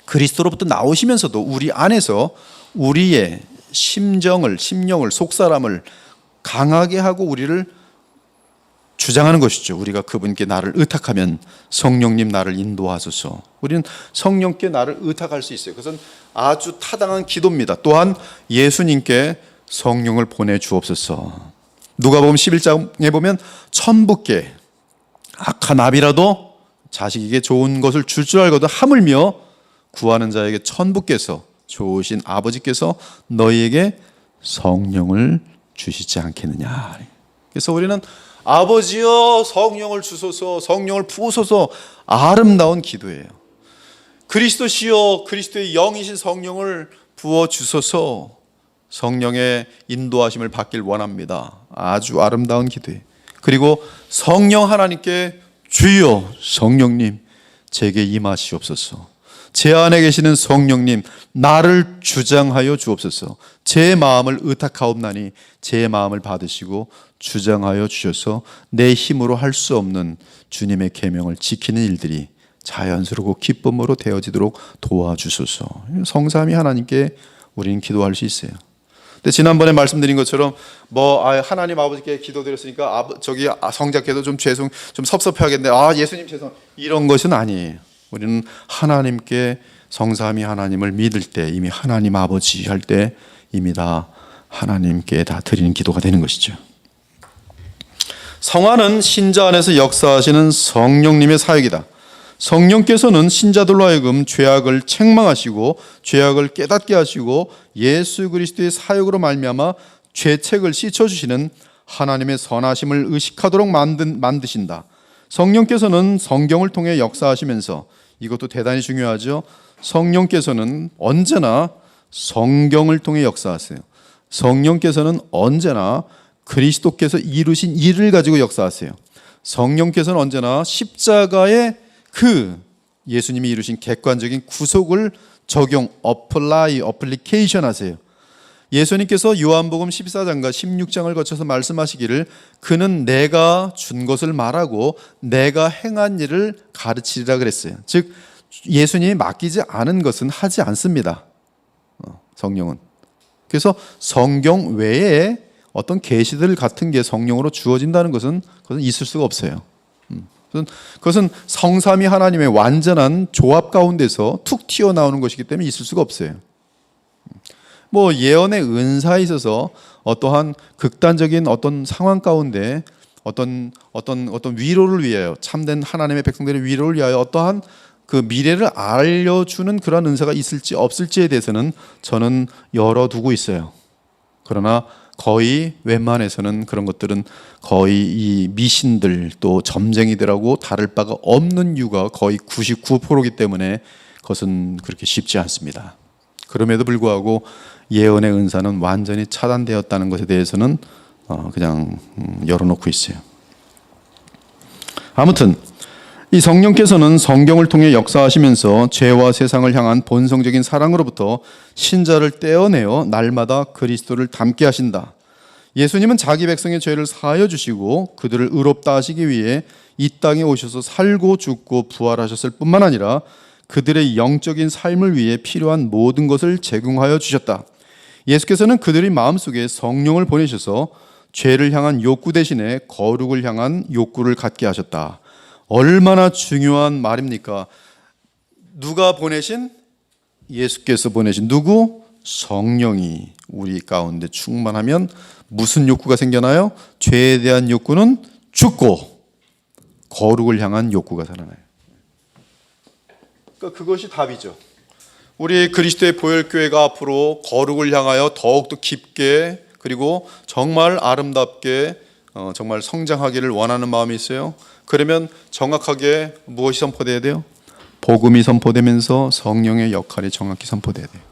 그리스도로부터 나오시면서도 우리 안에서 우리의 심령을 속사람을 강하게 하고 우리를 주장하는 것이죠. 우리가 그분께 나를 의탁하면 성령님 나를 인도하소서. 우리는 성령께 나를 의탁할 수 있어요. 그것은 아주 타당한 기도입니다. 또한 예수님께 성령을 보내주옵소서. 누가복음 11장에 보면 천부께 악한 아비라도 자식에게 좋은 것을 줄 알거든 하물며 구하는 자에게 천부께서 좋으신 아버지께서 너희에게 성령을 주시지 않겠느냐. 그래서 우리는 아버지여 성령을 주소서, 성령을 부으소서, 아름다운 기도예요. 그리스도시여 그리스도의 영이신 성령을 부어 주소서, 성령의 인도하심을 받길 원합니다. 아주 아름다운 기도예요. 그리고 성령 하나님께 주여 성령님 제게 임하시옵소서. 제 안에 계시는 성령님 나를 주장하여 주옵소서. 제 마음을 의탁하옵나니 제 마음을 받으시고 주장하여 주셔서 내 힘으로 할 수 없는 주님의 계명을 지키는 일들이 자연스럽고 기쁨으로 되어지도록 도와주소서. 성삼위 하나님께 우리는 기도할 수 있어요. 근데 지난번에 말씀드린 것처럼 하나님 아버지께 기도드렸으니까 저기 성자께도 좀 섭섭해하겠네. 예수님 죄송. 이런 것은 아니에요. 우리는 하나님께 성삼위 하나님을 믿을 때 이미 하나님 아버지 할 때 이미 다 하나님께 다 드리는 기도가 되는 것이죠. 성화는 신자 안에서 역사하시는 성령님의 사역이다. 성령께서는 신자들로 하여금 죄악을 책망하시고 죄악을 깨닫게 하시고 예수 그리스도의 사역으로 말미암아 죄책을 씻어주시는 하나님의 선하심을 의식하도록 만드신다. 성령께서는 성경을 통해 역사하시면서, 이것도 대단히 중요하죠. 성령께서는 언제나 성경을 통해 역사하세요. 성령께서는 언제나 그리스도께서 이루신 일을 가지고 역사하세요. 성령께서는 언제나 십자가의 예수님이 이루신 객관적인 구속을 적용, 어플리케이션 하세요. 예수님께서 요한복음 14장과 16장을 거쳐서 말씀하시기를 그는 내가 준 것을 말하고 내가 행한 일을 가르치리라 그랬어요. 즉 예수님이 맡기지 않은 것은 하지 않습니다. 성령은. 그래서 성경 외에 어떤 계시들 같은 게 성령으로 주어진다는 것은 있을 수가 없어요. 그것은 성삼위 하나님의 완전한 조합 가운데서 툭 튀어나오는 것이기 때문에 있을 수가 없어요. 예언의 은사에 있어서 어떠한 극단적인 어떤 상황 가운데 어떤 위로를 위하여, 참된 하나님의 백성들의 위로를 위하여 어떠한 그 미래를 알려주는 그런 은사가 있을지 없을지에 대해서는 저는 열어두고 있어요. 그러나 거의 웬만해서는 그런 것들은 거의 이 미신들 또 점쟁이들하고 다를 바가 없는 이유가 거의 99%이기 때문에 그것은 그렇게 쉽지 않습니다. 그럼에도 불구하고 예언의 은사는 완전히 차단되었다는 것에 대해서는 그냥 열어놓고 있어요. 아무튼 이 성령께서는 성경을 통해 역사하시면서 죄와 세상을 향한 본성적인 사랑으로부터 신자를 떼어내어 날마다 그리스도를 닮게 하신다. 예수님은 자기 백성의 죄를 사하여 주시고 그들을 의롭다 하시기 위해 이 땅에 오셔서 살고 죽고 부활하셨을 뿐만 아니라 그들의 영적인 삶을 위해 필요한 모든 것을 제공하여 주셨다. 예수께서는 그들의 마음속에 성령을 보내셔서 죄를 향한 욕구 대신에 거룩을 향한 욕구를 갖게 하셨다. 얼마나 중요한 말입니까? 누가 보내신? 예수께서 보내신 누구? 성령이 우리 가운데 충만하면 무슨 욕구가 생겨나요? 죄에 대한 욕구는 죽고 거룩을 향한 욕구가 살아나요. 그러니까 그것이 답이죠. 우리 그리스도의 보혈교회가 앞으로 거룩을 향하여 더욱더 깊게 그리고 정말 아름답게 정말 성장하기를 원하는 마음이 있어요. 그러면 정확하게 무엇이 선포돼야 돼요? 복음이 선포되면서 성령의 역할이 정확히 선포돼야 돼요.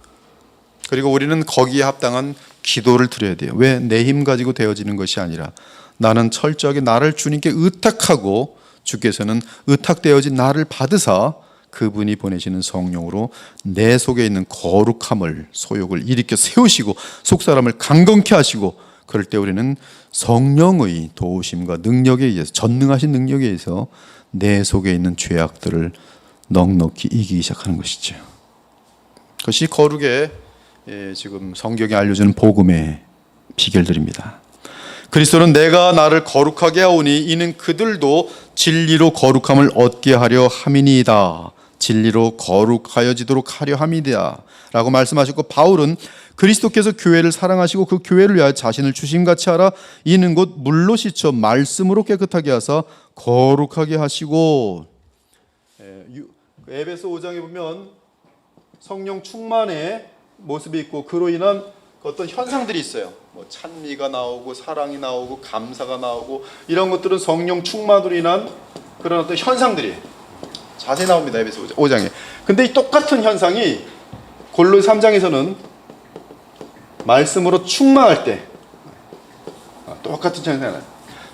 그리고 우리는 거기에 합당한 기도를 드려야 돼요. 왜? 내 힘 가지고 되어지는 것이 아니라 나는 철저하게 나를 주님께 의탁하고 주께서는 의탁되어진 나를 받으사 그분이 보내시는 성령으로 내 속에 있는 거룩함을 소욕을 일으켜 세우시고 속사람을 강건케 하시고 그럴 때 우리는 성령의 도우심과 능력에 의해서 전능하신 능력에 의해서 내 속에 있는 죄악들을 넉넉히 이기기 시작하는 것이죠. 그것이 거룩의 지금 성경이 알려주는 복음의 비결들입니다. 그리스도는 내가 나를 거룩하게 하오니 이는 그들도 진리로 거룩함을 얻게 하려 함이니이다. 진리로 거룩하여지도록 하려 함이다 라고 말씀하셨고, 바울은 그리스도께서 교회를 사랑하시고 그 교회를 위하여 자신을 주심같이 하라. 이는 곧 물로 씻어 말씀으로 깨끗하게 하사 거룩하게 하시고. 에베소 5장에 보면 성령 충만의 모습이 있고, 그로 인한 어떤 현상들이 있어요. 뭐 찬미가 나오고 사랑이 나오고 감사가 나오고, 이런 것들은 성령 충만으로 인한 그런 어떤 현상들이 자세히 나옵니다. 에베소 5장에. 근데 이 똑같은 현상이 골로새 3장에서는 말씀으로 충만할 때 똑같은 현상이 나요.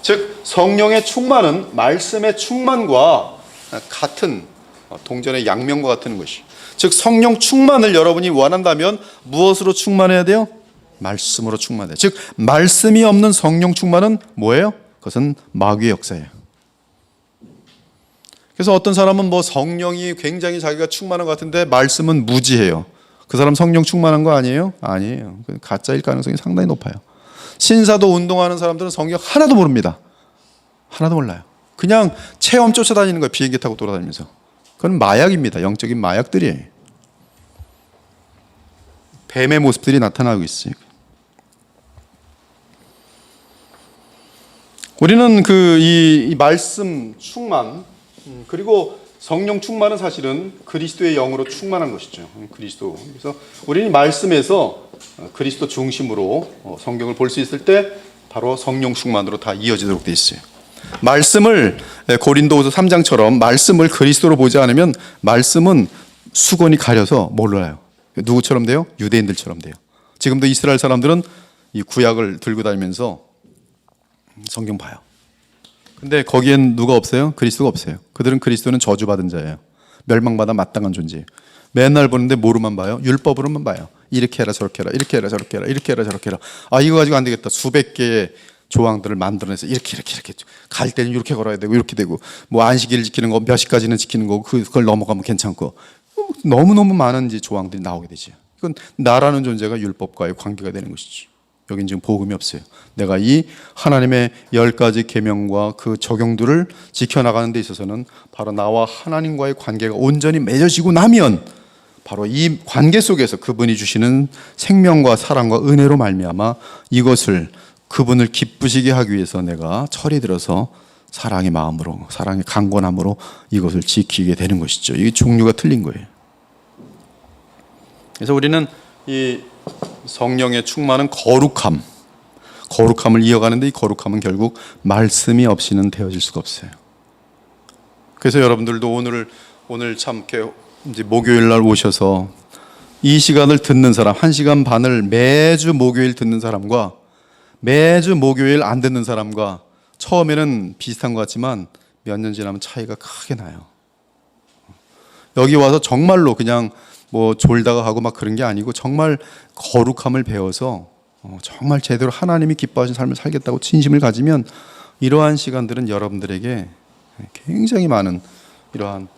즉 성령의 충만은 말씀의 충만과 같은, 동전의 양면과 같은 것이. 즉 성령 충만을 여러분이 원한다면 무엇으로 충만해야 돼요? 말씀으로 충만해요. 즉 말씀이 없는 성령 충만은 뭐예요? 그것은 마귀의 역사예요. 그래서 어떤 사람은 뭐 성령이 굉장히 자기가 충만한 것 같은데 말씀은 무지해요. 그 사람 성령 충만한 거 아니에요? 아니에요. 가짜일 가능성이 상당히 높아요. 신사도 운동하는 사람들은 성경 하나도 모릅니다. 하나도 몰라요. 그냥 체험 쫓아다니는 거예요. 비행기 타고 돌아다니면서. 그건 마약입니다. 영적인 마약들이에요. 뱀의 모습들이 나타나고 있어요. 우리는 이 말씀 충만, 그리고 성령 충만은 사실은 그리스도의 영으로 충만한 것이죠. 그리스도. 그래서 우리는 말씀에서 그리스도 중심으로 성경을 볼 수 있을 때 바로 성령 충만으로 다 이어지도록 되어 있어요. 말씀을 고린도후서 3장처럼 말씀을 그리스도로 보지 않으면 말씀은 수건이 가려서 몰라요. 누구처럼 돼요? 유대인들처럼 돼요. 지금도 이스라엘 사람들은 이 구약을 들고 다니면서 성경 봐요. 근데 거기엔 누가 없어요? 그리스도가 없어요. 그들은 그리스도는 저주받은 자예요. 멸망받아 마땅한 존재예요. 맨날 보는데 뭐로만 봐요? 율법으로만 봐요. 이렇게 해라 저렇게 해라, 이렇게 해라 저렇게 해라, 이렇게 해라 저렇게 해라. 아 이거 가지고 안 되겠다. 수백 개의 조항들을 만들어내서 이렇게 갈 때는 이렇게 걸어야 되고 이렇게 되고, 뭐 안식일을 지키는 거 몇 시까지는 지키는 거고 그걸 넘어가면 괜찮고, 너무너무 많은 이제 조항들이 나오게 되죠. 이건 나라는 존재가 율법과의 관계가 되는 것이지. 여긴 지금 복음이 없어요. 내가 이 하나님의 10가지 계명과 그 적용들을 지켜나가는 데 있어서는 바로 나와 하나님과의 관계가 온전히 맺어지고 나면 바로 이 관계 속에서 그분이 주시는 생명과 사랑과 은혜로 말미암아 이것을 그분을 기쁘시게 하기 위해서 내가 철이 들어서 사랑의 마음으로, 사랑의 강건함으로 이것을 지키게 되는 것이죠. 이게 종류가 틀린 거예요. 그래서 우리는 이 성령의 충만은 거룩함을 이어가는데, 이 거룩함은 결국 말씀이 없이는 되어질 수가 없어요. 그래서 여러분들도 오늘 참 이렇게 이제 목요일 날 오셔서 이 시간을 듣는 사람, 1시간 반을 매주 목요일 듣는 사람과 매주 목요일 안 듣는 사람과 처음에는 비슷한 것 같지만 몇 년 지나면 차이가 크게 나요. 여기 와서 정말로 그냥 뭐 졸다가 하고 막 그런 게 아니고 정말 거룩함을 배워서 정말 제대로 하나님이 기뻐하신 삶을 살겠다고 진심을 가지면 이러한 시간들은 여러분들에게 굉장히 많은 이러한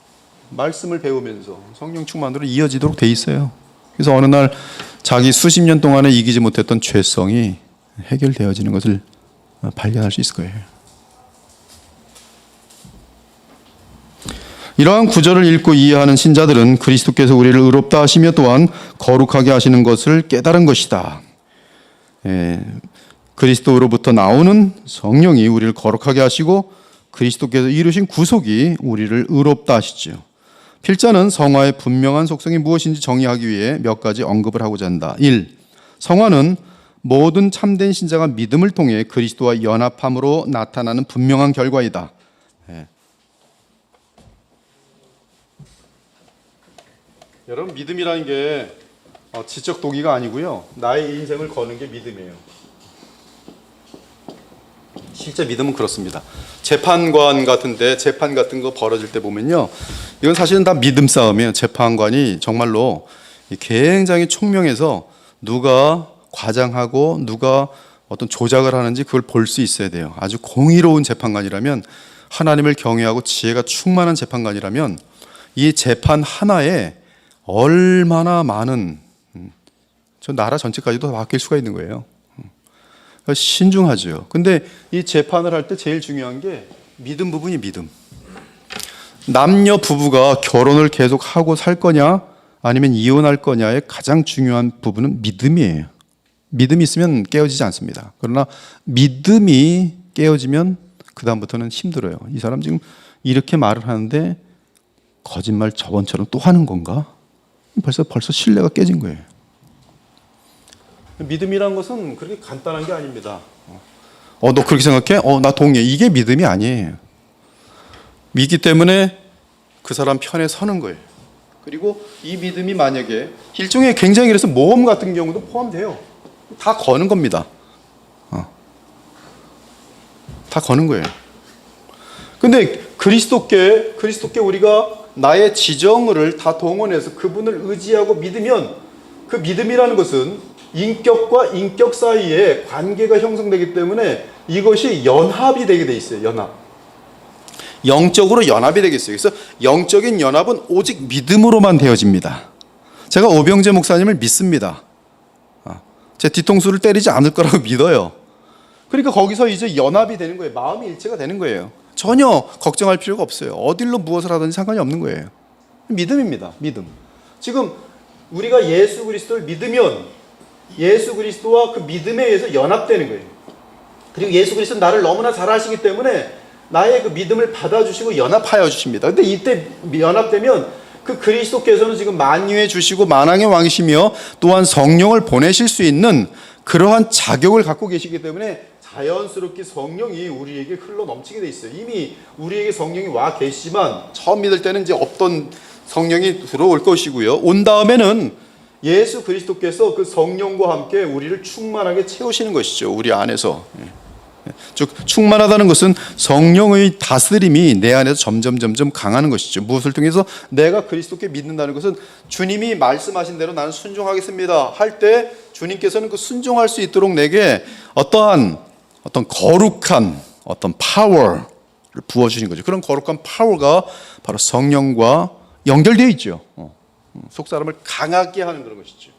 말씀을 배우면서 성령 충만으로 이어지도록 돼 있어요. 그래서 어느 날 자기 수십 년 동안에 이기지 못했던 죄성이 해결되어지는 것을 발견할 수 있을 거예요. 이러한 구절을 읽고 이해하는 신자들은 그리스도께서 우리를 의롭다 하시며 또한 거룩하게 하시는 것을 깨달은 것이다. 그리스도로부터 나오는 성령이 우리를 거룩하게 하시고 그리스도께서 이루신 구속이 우리를 의롭다 하시죠. 필자는 성화의 분명한 속성이 무엇인지 정의하기 위해 몇 가지 언급을 하고자 한다. 1. 성화는 모든 참된 신자가 믿음을 통해 그리스도와 연합함으로 나타나는 분명한 결과이다. 여러분, 믿음이라는 게 지적 도기가 아니고요, 나의 인생을 거는 게 믿음이에요. 실제 믿음은 그렇습니다. 재판관 같은데 재판 같은 거 벌어질 때 보면요, 이건 사실은 다 믿음 싸움이에요. 재판관이 정말로 굉장히 총명해서 누가 과장하고 누가 어떤 조작을 하는지 그걸 볼 수 있어야 돼요. 아주 공의로운 재판관이라면, 하나님을 경외하고 지혜가 충만한 재판관이라면 이 재판 하나에 얼마나 많은 저 나라 전체까지도 바뀔 수가 있는 거예요. 그러니까 신중하죠. 근데 이 재판을 할 때 제일 중요한 게 믿음 부분이 믿음. 남녀 부부가 결혼을 계속 하고 살 거냐 아니면 이혼할 거냐의 가장 중요한 부분은 믿음이에요. 믿음이 있으면 깨어지지 않습니다. 그러나 믿음이 깨어지면 그 다음부터는 힘들어요. 이 사람 지금 이렇게 말을 하는데 거짓말 저번처럼 또 하는 건가? 벌써 신뢰가 깨진 거예요. 믿음이란 것은 그렇게 간단한 게 아닙니다. 너 그렇게 생각해? 나 동의해. 이게 믿음이 아니에요. 믿기 때문에 그 사람 편에 서는 거예요. 그리고 이 믿음이 만약에 일종의 굉장히 그래서 모험 같은 경우도 포함돼요. 다 거는 겁니다. 다 거는 거예요. 근데 그리스도께 우리가 나의 지정을 다 동원해서 그분을 의지하고 믿으면 그 믿음이라는 것은 인격과 인격 사이에 관계가 형성되기 때문에 이것이 연합이 되게 돼 있어요. 연합. 영적으로 연합이 되겠어요. 그래서 영적인 연합은 오직 믿음으로만 되어집니다. 제가 오병재 목사님을 믿습니다. 제 뒤통수를 때리지 않을 거라고 믿어요. 그러니까 거기서 이제 연합이 되는 거예요. 마음이 일체가 되는 거예요. 전혀 걱정할 필요가 없어요. 어딜로 무엇을 하든지 상관이 없는 거예요. 믿음입니다. 믿음. 지금 우리가 예수 그리스도를 믿으면 예수 그리스도와 그 믿음에 의해서 연합되는 거예요. 그리고 예수 그리스도는 나를 너무나 잘 아시기 때문에 나의 그 믿음을 받아주시고 연합하여 주십니다. 근데 이때 연합되면 그 그리스도께서는 지금 만유해 주시고 만왕의 왕이시며 또한 성령을 보내실 수 있는 그러한 자격을 갖고 계시기 때문에 자연스럽게 성령이 우리에게 흘러 넘치게 돼 있어요. 이미 우리에게 성령이 와 계시지만 처음 믿을 때는 이제 없던 성령이 들어올 것이고요. 온 다음에는 예수 그리스도께서 그 성령과 함께 우리를 충만하게 채우시는 것이죠. 우리 안에서. 즉 충만하다는 것은 성령의 다스림이 내 안에서 점점 강하는 것이죠. 무엇을 통해서? 내가 그리스도께 믿는다는 것은 주님이 말씀하신 대로 나는 순종하겠습니다 할 때 주님께서는 그 순종할 수 있도록 내게 어떤 거룩한 어떤 파워를 부어주신 거죠. 그런 거룩한 파워가 바로 성령과 연결되어 있죠. 속 사람을 강하게 하는 그런 것이죠.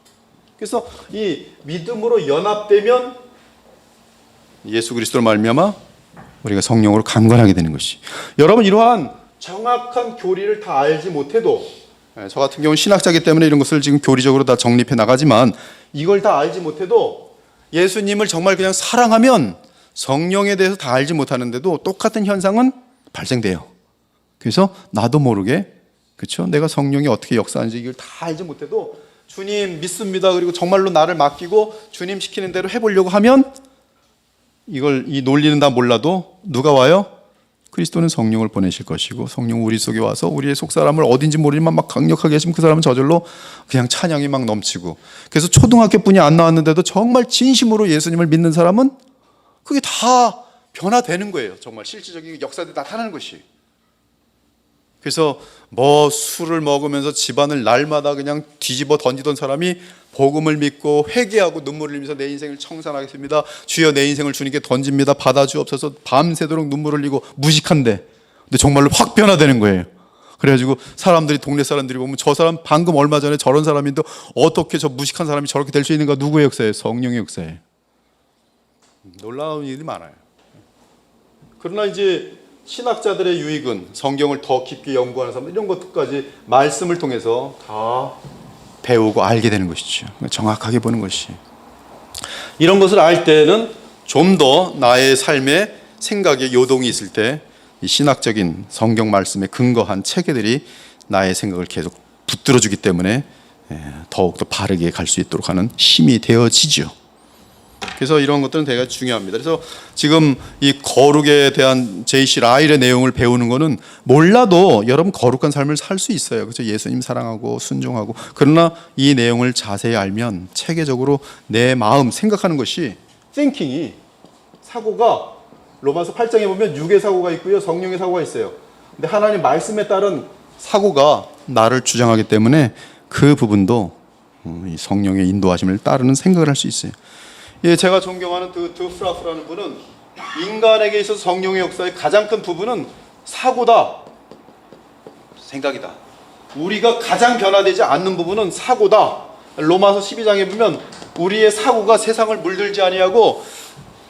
그래서 이 믿음으로 연합되면 예수 그리스도로 말미암아 우리가 성령으로 강건하게 되는 것이. 여러분 이러한 정확한 교리를 다 알지 못해도 저 같은 경우는 신학자이기 때문에 이런 것을 지금 교리적으로 다 정립해 나가지만 이걸 다 알지 못해도 예수님을 정말 그냥 사랑하면 성령에 대해서 다 알지 못하는데도 똑같은 현상은 발생돼요. 그래서 나도 모르게 그렇죠? 내가 성령이 어떻게 역사하는지 이걸 다 알지 못해도 주님 믿습니다. 그리고 정말로 나를 맡기고 주님 시키는 대로 해보려고 하면 이 논리는 다 몰라도 누가 와요? 그리스도는 성령을 보내실 것이고 성령 우리 속에 와서 우리의 속사람을 어딘지 모르지만 막 강력하게 하시면 그 사람은 저절로 그냥 찬양이 막 넘치고 그래서 초등학교뿐이 안 나왔는데도 정말 진심으로 예수님을 믿는 사람은 그게 다 변화되는 거예요. 정말 실질적인 역사들이 나타나는 것이. 그래서 뭐 술을 먹으면서 집안을 날마다 그냥 뒤집어 던지던 사람이 복음을 믿고 회개하고 눈물을 흘리면서 내 인생을 청산하겠습니다. 주여 내 인생을 주님께 던집니다. 받아주옵소서. 밤새도록 눈물을 흘리고 무식한데 근데 정말로 확 변화되는 거예요. 그래가지고 사람들이 동네 사람들이 보면 저 사람 방금 얼마 전에 저런 사람인데 어떻게 저 무식한 사람이 저렇게 될 수 있는가? 누구의 역사예요? 성령의 역사예요. 놀라운 일이 많아요. 그러나 이제 신학자들의 유익은 성경을 더 깊게 연구하는 사람들 이런 것까지 말씀을 통해서 다 배우고 알게 되는 것이죠. 정확하게 보는 것이. 이런 것을 알 때는 좀 더 나의 삶에 생각에 요동이 있을 때 이 신학적인 성경 말씀에 근거한 체계들이 나의 생각을 계속 붙들어주기 때문에 더욱더 바르게 갈 수 있도록 하는 힘이 되어지죠. 그래서 이런 것들은 되게 중요합니다. 그래서 지금 이 거룩에 대한 J.C. 라일의 내용을 배우는 거는 몰라도 여러분 거룩한 삶을 살 수 있어요. 그렇죠? 예수님 사랑하고 순종하고. 그러나 이 내용을 자세히 알면 체계적으로 내 마음 생각하는 것이 thinking이 사고가 로마서 8장에 보면 육의 사고가 있고요. 성령의 사고가 있어요. 근데 하나님 말씀에 따른 사고가 나를 주장하기 때문에 그 부분도 이 성령의 인도하심을 따르는 생각을 할 수 있어요. 예, 제가 존경하는 드 프라프라는 분은 인간에게 있어서 성령의 역사의 가장 큰 부분은 사고다, 생각이다. 우리가 가장 변화되지 않는 부분은 사고다. 로마서 12장에 보면 우리의 사고가 세상을 물들지 아니하고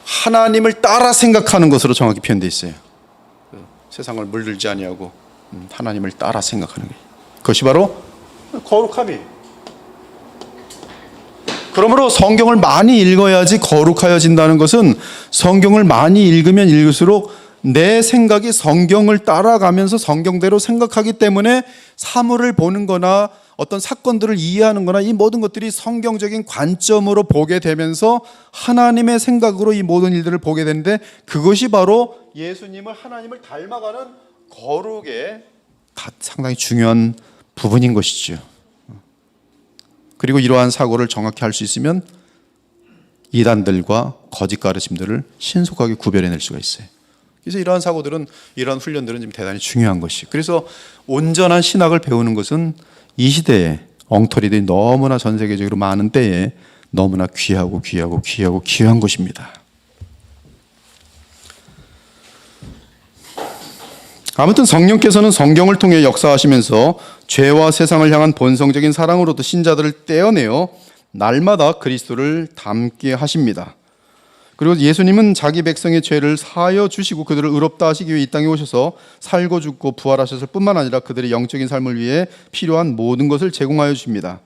하나님을 따라 생각하는 것으로 정확히 표현되어 있어요. 세상을 물들지 아니하고 하나님을 따라 생각하는 게, 그것이 바로 거룩함이에요. 그러므로 성경을 많이 읽어야지 거룩하여진다는 것은, 성경을 많이 읽으면 읽을수록 내 생각이 성경을 따라가면서 성경대로 생각하기 때문에 사물을 보는 거나 어떤 사건들을 이해하는 거나 이 모든 것들이 성경적인 관점으로 보게 되면서 하나님의 생각으로 이 모든 일들을 보게 되는데, 그것이 바로 예수님을, 하나님을 닮아가는 거룩의 상당히 중요한 부분인 것이죠. 그리고 이러한 사고를 정확히 할 수 있으면 이단들과 거짓 가르침들을 신속하게 구별해낼 수가 있어요. 그래서 이러한 사고들은, 이러한 훈련들은 지금 대단히 중요한 것이. 그래서 온전한 신학을 배우는 것은 이 시대에 엉터리들이 너무나 전 세계적으로 많은 때에 너무나 귀한 것입니다. 아무튼 성령께서는 성경을 통해 역사하시면서 죄와 세상을 향한 본성적인 사랑으로부터 신자들을 떼어내어 날마다 그리스도를 닮게 하십니다. 그리고 예수님은 자기 백성의 죄를 사하여 주시고 그들을 의롭다 하시기 위해 이 땅에 오셔서 살고 죽고 부활하셨을 뿐만 아니라 그들의 영적인 삶을 위해 필요한 모든 것을 제공하여 주십니다.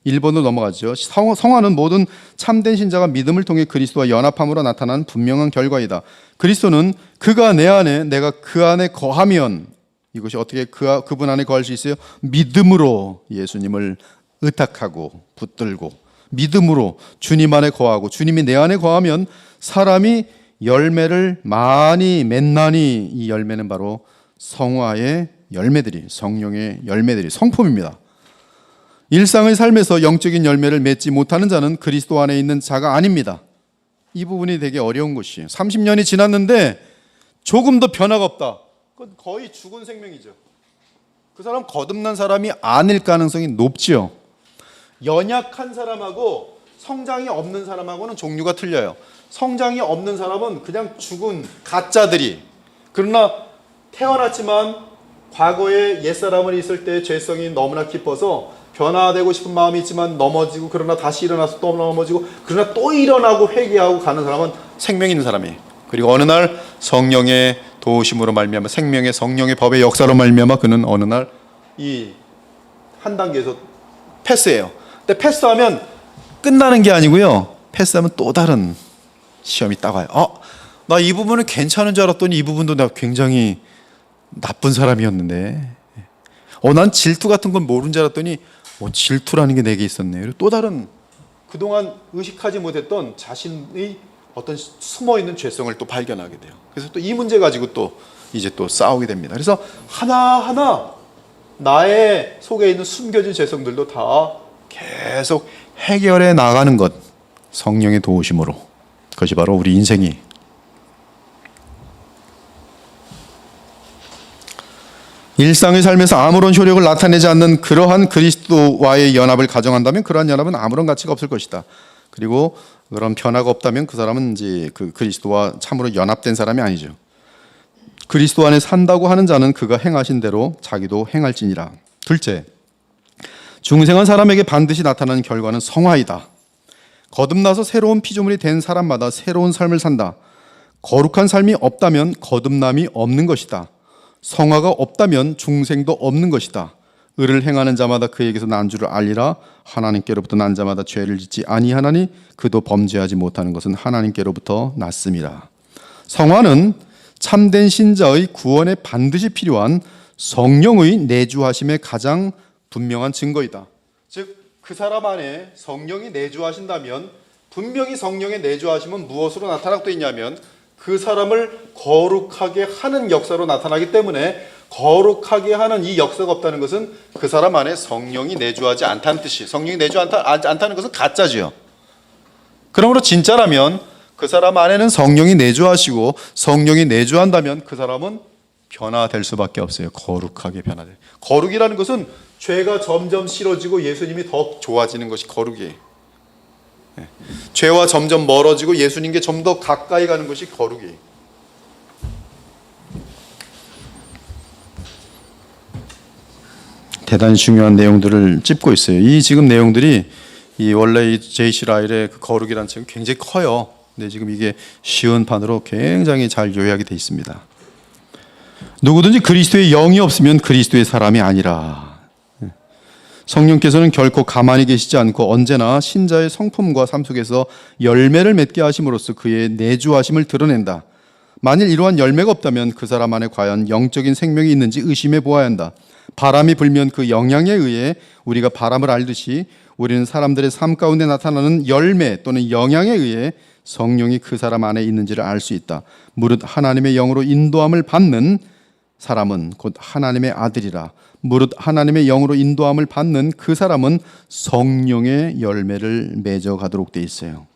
1번으로 넘어가죠. 성화는 모든 참된 신자가 믿음을 통해 그리스도와 연합함으로 나타난 분명한 결과이다. 그리스도는 그가 내 안에, 내가 그 안에 거하면, 이것이 어떻게 그분 안에 거할 수 있어요? 믿음으로 예수님을 의탁하고 붙들고, 믿음으로 주님 안에 거하고, 주님이 내 안에 거하면 사람이 열매를 많이 맺나니, 이 열매는 바로 성화의 열매들이, 성령의 열매들이, 성품입니다. 일상의 삶에서 영적인 열매를 맺지 못하는 자는 그리스도 안에 있는 자가 아닙니다. 이 부분이 되게 어려운 것이에요. 30년이 지났는데 조금도 변화가 없다. 그건 거의 죽은 생명이죠. 그 사람 거듭난 사람이 아닐 가능성이 높지요. 연약한 사람하고 성장이 없는 사람하고는 종류가 틀려요. 성장이 없는 사람은 그냥 죽은 가짜들이, 그러나 태어났지만 과거에 옛사람은 있을 때 죄성이 너무나 깊어서 변화되고 싶은 마음이 있지만 넘어지고, 그러나 다시 일어나서 또 넘어지고, 그러나 또 일어나고 회개하고 가는 사람은 생명 있는 사람이에요. 그리고 어느 날 성령의 도우심으로 말미암아, 생명의 성령의 법의 역사로 말미암아 그는 어느 날 이 한 단계에서 패스해요. 근데 패스하면 끝나는 게 아니고요, 패스하면 또 다른 시험이 따가요. 나 이 부분은 괜찮은 줄 알았더니 이 부분도 내가 굉장히 나쁜 사람이었는데, 난 질투 같은 건 모르는 줄 알았더니 질투라는 게 내게 있었네. 그리고 또 다른 그동안 의식하지 못했던 자신의 어떤 숨어있는 죄성을 또 발견하게 돼요. 그래서 또 이 문제 가지고 또 이제 또 싸우게 됩니다. 그래서 하나하나 나의 속에 있는 숨겨진 죄성들도 다 계속 해결해 나가는 것, 성령의 도우심으로. 그것이 바로 우리 인생이, 일상의 삶에서 아무런 효력을 나타내지 않는 그러한 그리스도와의 연합을 가정한다면 그러한 연합은 아무런 가치가 없을 것이다. 그리고 그런 변화가 없다면 그 사람은 이제 그 그리스도와 참으로 연합된 사람이 아니죠. 그리스도 안에 산다고 하는 자는 그가 행하신 대로 자기도 행할지니라. 둘째, 중생한 사람에게 반드시 나타나는 결과는 성화이다. 거듭나서 새로운 피조물이 된 사람마다 새로운 삶을 산다. 거룩한 삶이 없다면 거듭남이 없는 것이다. 성화가 없다면 중생도 없는 것이다. 의를 행하는 자마다 그에게서 난 줄을 알리라. 하나님께로부터 난 자마다 죄를 짓지 아니하나니 그도 범죄하지 못하는 것은 하나님께로부터 났음이라. 성화는 참된 신자의 구원에 반드시 필요한 성령의 내주하심의 가장 분명한 증거이다. 즉, 그 사람 안에 성령이 내주하신다면, 분명히 성령의 내주하심은 무엇으로 나타나고 있냐면 그 사람을 거룩하게 하는 역사로 나타나기 때문에, 거룩하게 하는 이 역사가 없다는 것은 그 사람 안에 성령이 내주하지 않다는 뜻이에요. 성령이 내주하지 않다는 것은 가짜지요. 그러므로 진짜라면 그 사람 안에는 성령이 내주하시고, 성령이 내주한다면 그 사람은 변화될 수밖에 없어요. 거룩하게 변화될. 거룩이라는 것은 죄가 점점 싫어지고 예수님이 더 좋아지는 것이 거룩이에요. 죄와 점점 멀어지고 예수님께 좀 더 가까이 가는 것이 거룩이에요. 대단히 중요한 내용들을 찝고 있어요. 이 지금 내용들이 이 원래 이 J.C. 라일의 그 거룩이라는 책은 굉장히 커요. 근데 지금 이게 쉬운 판으로 굉장히 잘 요약이 되어 있습니다. 누구든지 그리스도의 영이 없으면 그리스도의 사람이 아니라. 성령께서는 결코 가만히 계시지 않고 언제나 신자의 성품과 삶 속에서 열매를 맺게 하심으로써 그의 내주하심을 드러낸다. 만일 이러한 열매가 없다면 그 사람 안에 과연 영적인 생명이 있는지 의심해 보아야 한다. 바람이 불면 그 영향에 의해 우리가 바람을 알듯이 우리는 사람들의 삶 가운데 나타나는 열매 또는 영향에 의해 성령이 그 사람 안에 있는지를 알 수 있다. 무릇 하나님의 영으로 인도함을 받는 사람은 곧 하나님의 아들이라. 무릇 하나님의 영으로 인도함을 받는 그 사람은 성령의 열매를 맺어가도록 돼 있어요.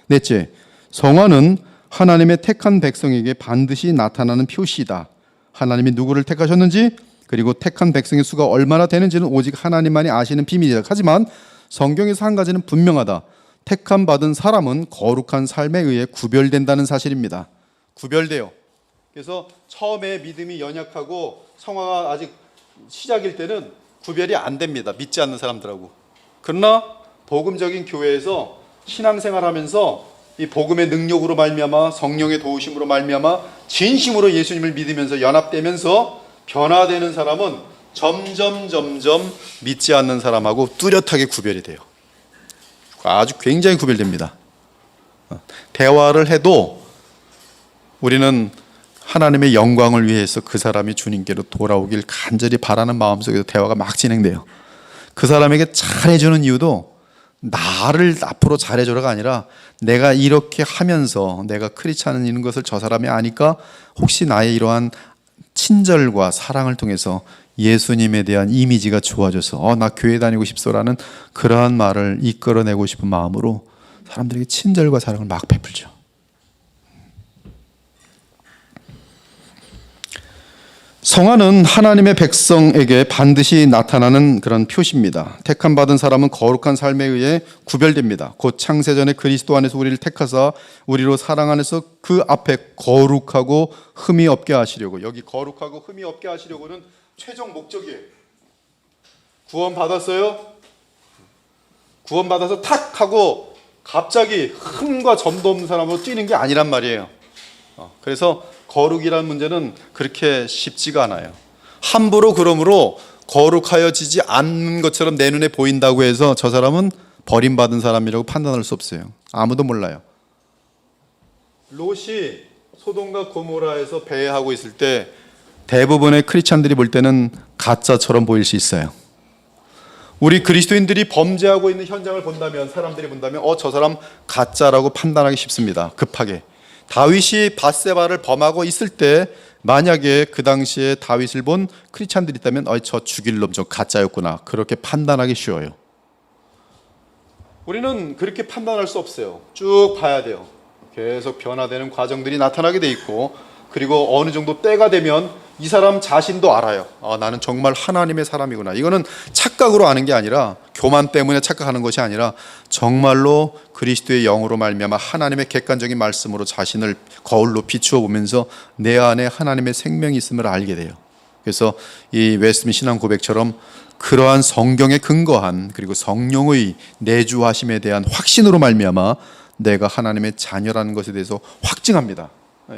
넷째, 성화는 하나님의 택한 백성에게 반드시 나타나는 표시이다. 하나님이 누구를 택하셨는지 그리고 택한 백성의 수가 얼마나 되는지는 오직 하나님만이 아시는 비밀이다. 하지만 성경에서 한 가지는 분명하다. 택함 받은 사람은 거룩한 삶에 의해 구별된다는 사실입니다. 구별돼요. 그래서 처음에 믿음이 연약하고 성화가 아직 시작일 때는 구별이 안 됩니다. 믿지 않는 사람들하고. 그러나 복음적인 교회에서 신앙생활하면서 이 복음의 능력으로 말미암아 성령의 도우심으로 말미암아 진심으로 예수님을 믿으면서 연합되면서 변화되는 사람은 점점 믿지 않는 사람하고 뚜렷하게 구별이 돼요. 아주 굉장히 구별됩니다. 대화를 해도 우리는 하나님의 영광을 위해서 그 사람이 주님께로 돌아오길 간절히 바라는 마음속에서 대화가 막 진행돼요. 그 사람에게 잘해주는 이유도 나를 앞으로 잘해줘라가 아니라 내가 이렇게 하면서 내가 크리스찬인 것을 저 사람이 아니까 혹시 나의 이러한 친절과 사랑을 통해서 예수님에 대한 이미지가 좋아져서 나 교회 다니고 싶소라는 그러한 말을 이끌어내고 싶은 마음으로 사람들에게 친절과 사랑을 막 베풀죠. 성화는 하나님의 백성에게 반드시 나타나는 그런 표시입니다. 택함 받은 사람은 거룩한 삶에 의해 구별됩니다. 곧 창세전에 그리스도 안에서 우리를 택하사 우리로 사랑 안에서 그 앞에 거룩하고 흠이 없게 하시려고. 여기 거룩하고 흠이 없게 하시려고는 최종 목적이에요. 구원 받았어요? 구원 받아서 탁 하고 갑자기 흠과 점도 없는 사람으로 뛰는 게 아니란 말이에요. 그래서 거룩이라는 문제는 그렇게 쉽지가 않아요. 함부로 그러므로 거룩하여지지 않는 것처럼 내 눈에 보인다고 해서 저 사람은 버림받은 사람이라고 판단할 수 없어요. 아무도 몰라요. 롯이 소돔과 고모라에서 배회하고 있을 때 대부분의 크리스찬들이 볼 때는 가짜처럼 보일 수 있어요. 우리 그리스도인들이 범죄하고 있는 현장을 본다면, 사람들이 본다면 저 사람 가짜라고 판단하기 쉽습니다. 급하게. 다윗이 밧세바를 범하고 있을 때 만약에 그 당시에 다윗을 본 크리스찬들이 있다면 저 죽일 놈 저 가짜였구나 그렇게 판단하기 쉬워요. 우리는 그렇게 판단할 수 없어요. 쭉 봐야 돼요. 계속 변화되는 과정들이 나타나게 돼 있고, 그리고 어느 정도 때가 되면 이 사람 자신도 알아요. 나는 정말 하나님의 사람이구나. 이거는 착각으로 아는 게 아니라, 교만 때문에 착각하는 것이 아니라 정말로 그리스도의 영으로 말미암아 하나님의 객관적인 말씀으로 자신을 거울로 비추어 보면서 내 안에 하나님의 생명이 있음을 알게 돼요. 그래서 이 웨스트민 신앙 고백처럼 그러한 성경에 근거한, 그리고 성령의 내주하심에 대한 확신으로 말미암아 내가 하나님의 자녀라는 것에 대해서 확증합니다.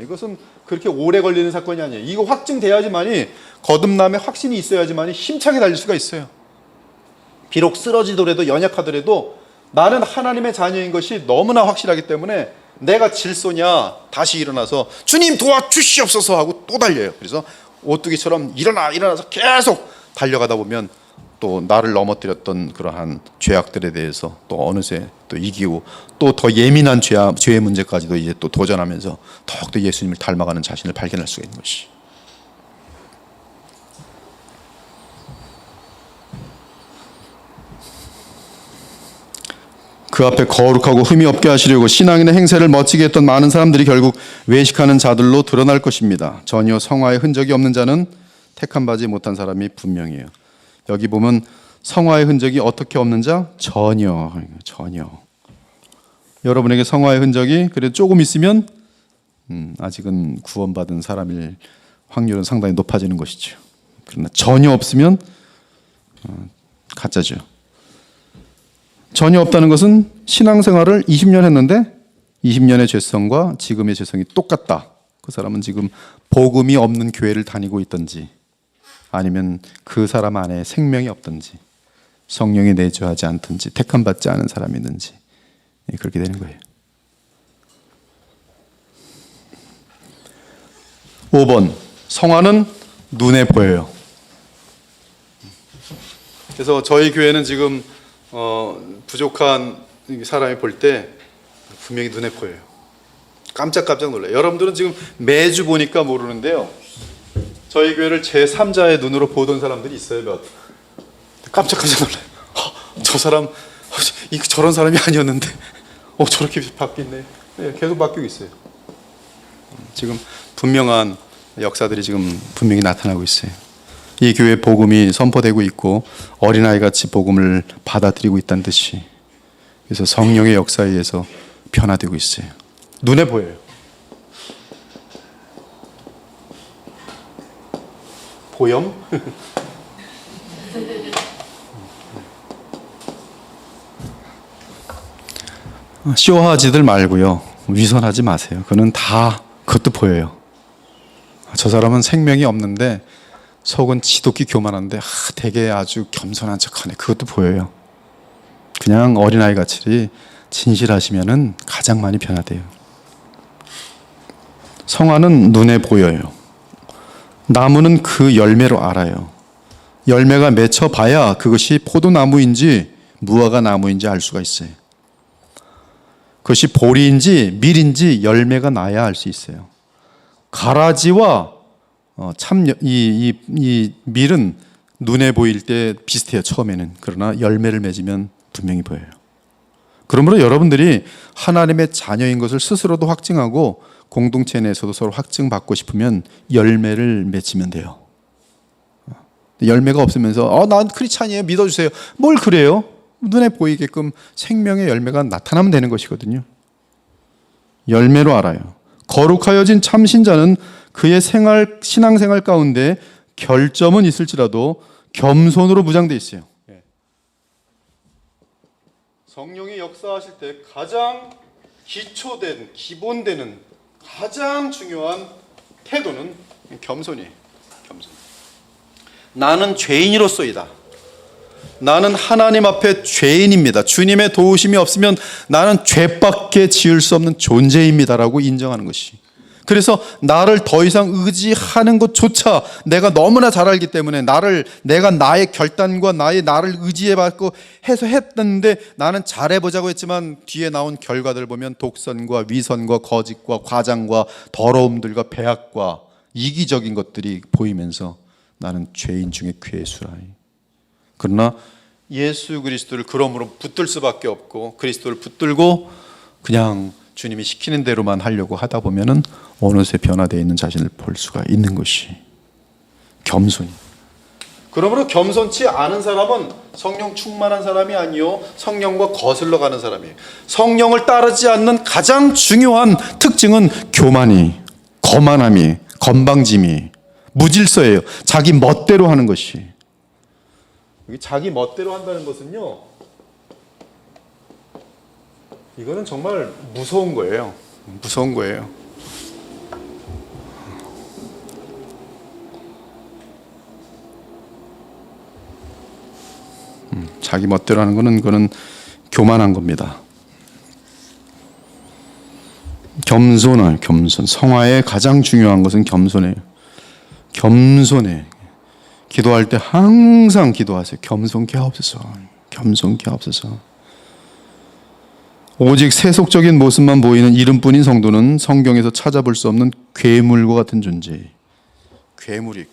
이것은 그렇게 오래 걸리는 사건이 아니에요. 이거 확증돼야지만이, 거듭남의 확신이 있어야지만이 힘차게 달릴 수가 있어요. 비록 쓰러지더라도, 연약하더라도 나는 하나님의 자녀인 것이 너무나 확실하기 때문에 내가 질소냐 다시 일어나서 주님 도와주시옵소서 하고 또 달려요. 그래서 오뚜기처럼 일어나서 계속 달려가다 보면 또 나를 넘어뜨렸던 그러한 죄악들에 대해서 또 어느새 또 이기고, 또 더 예민한 죄의 문제까지도 이제 또 도전하면서 더욱더 예수님을 닮아가는 자신을 발견할 수가 있는 것이. 그 앞에 거룩하고 흠이 없게 하시려고 신앙인의 행세를 멋지게 했던 많은 사람들이 결국 외식하는 자들로 드러날 것입니다. 전혀 성화의 흔적이 없는 자는 택함 받지 못한 사람이 분명해요. 여기 보면 성화의 흔적이 어떻게 없는 자? 전혀. 여러분에게 성화의 흔적이 그래도 조금 있으면 아직은 구원받은 사람일 확률은 상당히 높아지는 것이죠. 그러나 전혀 없으면 가짜죠. 전혀 없다는 것은 신앙생활을 20년 했는데 20년의 죄성과 지금의 죄성이 똑같다. 그 사람은 지금 복음이 없는 교회를 다니고 있든지 아니면 그 사람 안에 생명이 없든지 성령이 내주하지 않든지 택함받지 않은 사람이든지 그렇게 되는 거예요. 5번, 성화는 눈에 보여요. 그래서 저희 교회는 지금 부족한 사람이 볼 때 분명히 눈에 보여요. 깜짝깜짝 놀라요. 여러분들은 지금 매주 보니까 모르는데요, 저희 교회를 제3자의 눈으로 보던 사람들이 있어요. 깜짝깜짝 놀라요. 저 사람 저런 사람이 아니었는데 저렇게 바뀌네. 계속 바뀌고 있어요. 지금 분명한 역사들이 지금 분명히 나타나고 있어요. 이 교회 복음이 선포되고 있고 어린아이같이 복음을 받아들이고 있다는 뜻이, 그래서 성령의 역사에 의해서 변화되고 있어요. 눈에 보여요. 보염? 쇼하지들 말고요, 위선하지 마세요. 그는 다 그것도 보여요. 저 사람은 생명이 없는데 속은 지독히 교만한데 되게 아주 겸손한 척하네. 그것도 보여요. 그냥 어린아이 같이 진실하시면은 가장 많이 변화돼요. 성화는 눈에 보여요. 나무는 그 열매로 알아요. 열매가 맺혀봐야 그것이 포도나무인지 무화과 나무인지 알 수가 있어요. 그것이 보리인지 밀인지 열매가 나야 알 수 있어요. 가라지와 이 밀은 눈에 보일 때 비슷해요, 처음에는. 그러나 열매를 맺으면 분명히 보여요. 그러므로 여러분들이 하나님의 자녀인 것을 스스로도 확증하고 공동체 내에서도 서로 확증받고 싶으면 열매를 맺으면 돼요. 열매가 없으면서 난 크리스찬이에요, 믿어주세요. 뭘 그래요? 눈에 보이게끔 생명의 열매가 나타나면 되는 것이거든요. 열매로 알아요. 거룩하여진 참신자는 그의 신앙생활 가운데 결점은 있을지라도 겸손으로 무장되어 있어요. 성령이 역사하실 때 가장 기초된, 기본되는 가장 중요한 태도는 겸손이에요. 겸손. 나는 죄인으로서이다. 나는 하나님 앞에 죄인입니다. 주님의 도우심이 없으면 나는 죄밖에 지을 수 없는 존재입니다라고 인정하는 것이. 그래서 나를 더 이상 의지하는 것조차 내가 너무나 잘 알기 때문에 내가 나의 결단과 나를 의지해봤고 해서 했는데 나는 잘해보자고 했지만 뒤에 나온 결과들 보면 독선과 위선과 거짓과 과장과 더러움들과 배악과 이기적인 것들이 보이면서 나는 죄인 중에 괴수라. 그러나 예수 그리스도를 그러므로 붙들 수밖에 없고 그리스도를 붙들고 그냥 주님이 시키는 대로만 하려고 하다 보면은 어느새 변화되어 있는 자신을 볼 수가 있는 것이 겸손이. 그러므로 겸손치 않은 사람은 성령 충만한 사람이 아니요 성령과 거슬러 가는 사람이에요. 성령을 따르지 않는 가장 중요한 특징은 교만이, 거만함이, 건방짐이, 무질서예요. 자기 멋대로 하는 것이. 자기 멋대로 한다는 것은요, 이거는 정말 무서운 거예요. 무서운 거예요. 자기 멋대로 하는 거는 그거는 교만한 겁니다. 겸손. 성화의 가장 중요한 것은 겸손해요. 겸손해. 기도할 때 항상 기도하세요. 겸손케 하옵소서. 겸손케 하옵소서. 오직 세속적인 모습만 보이는 이름뿐인 성도는 성경에서 찾아볼 수 없는 괴물과 같은 존재. 괴물.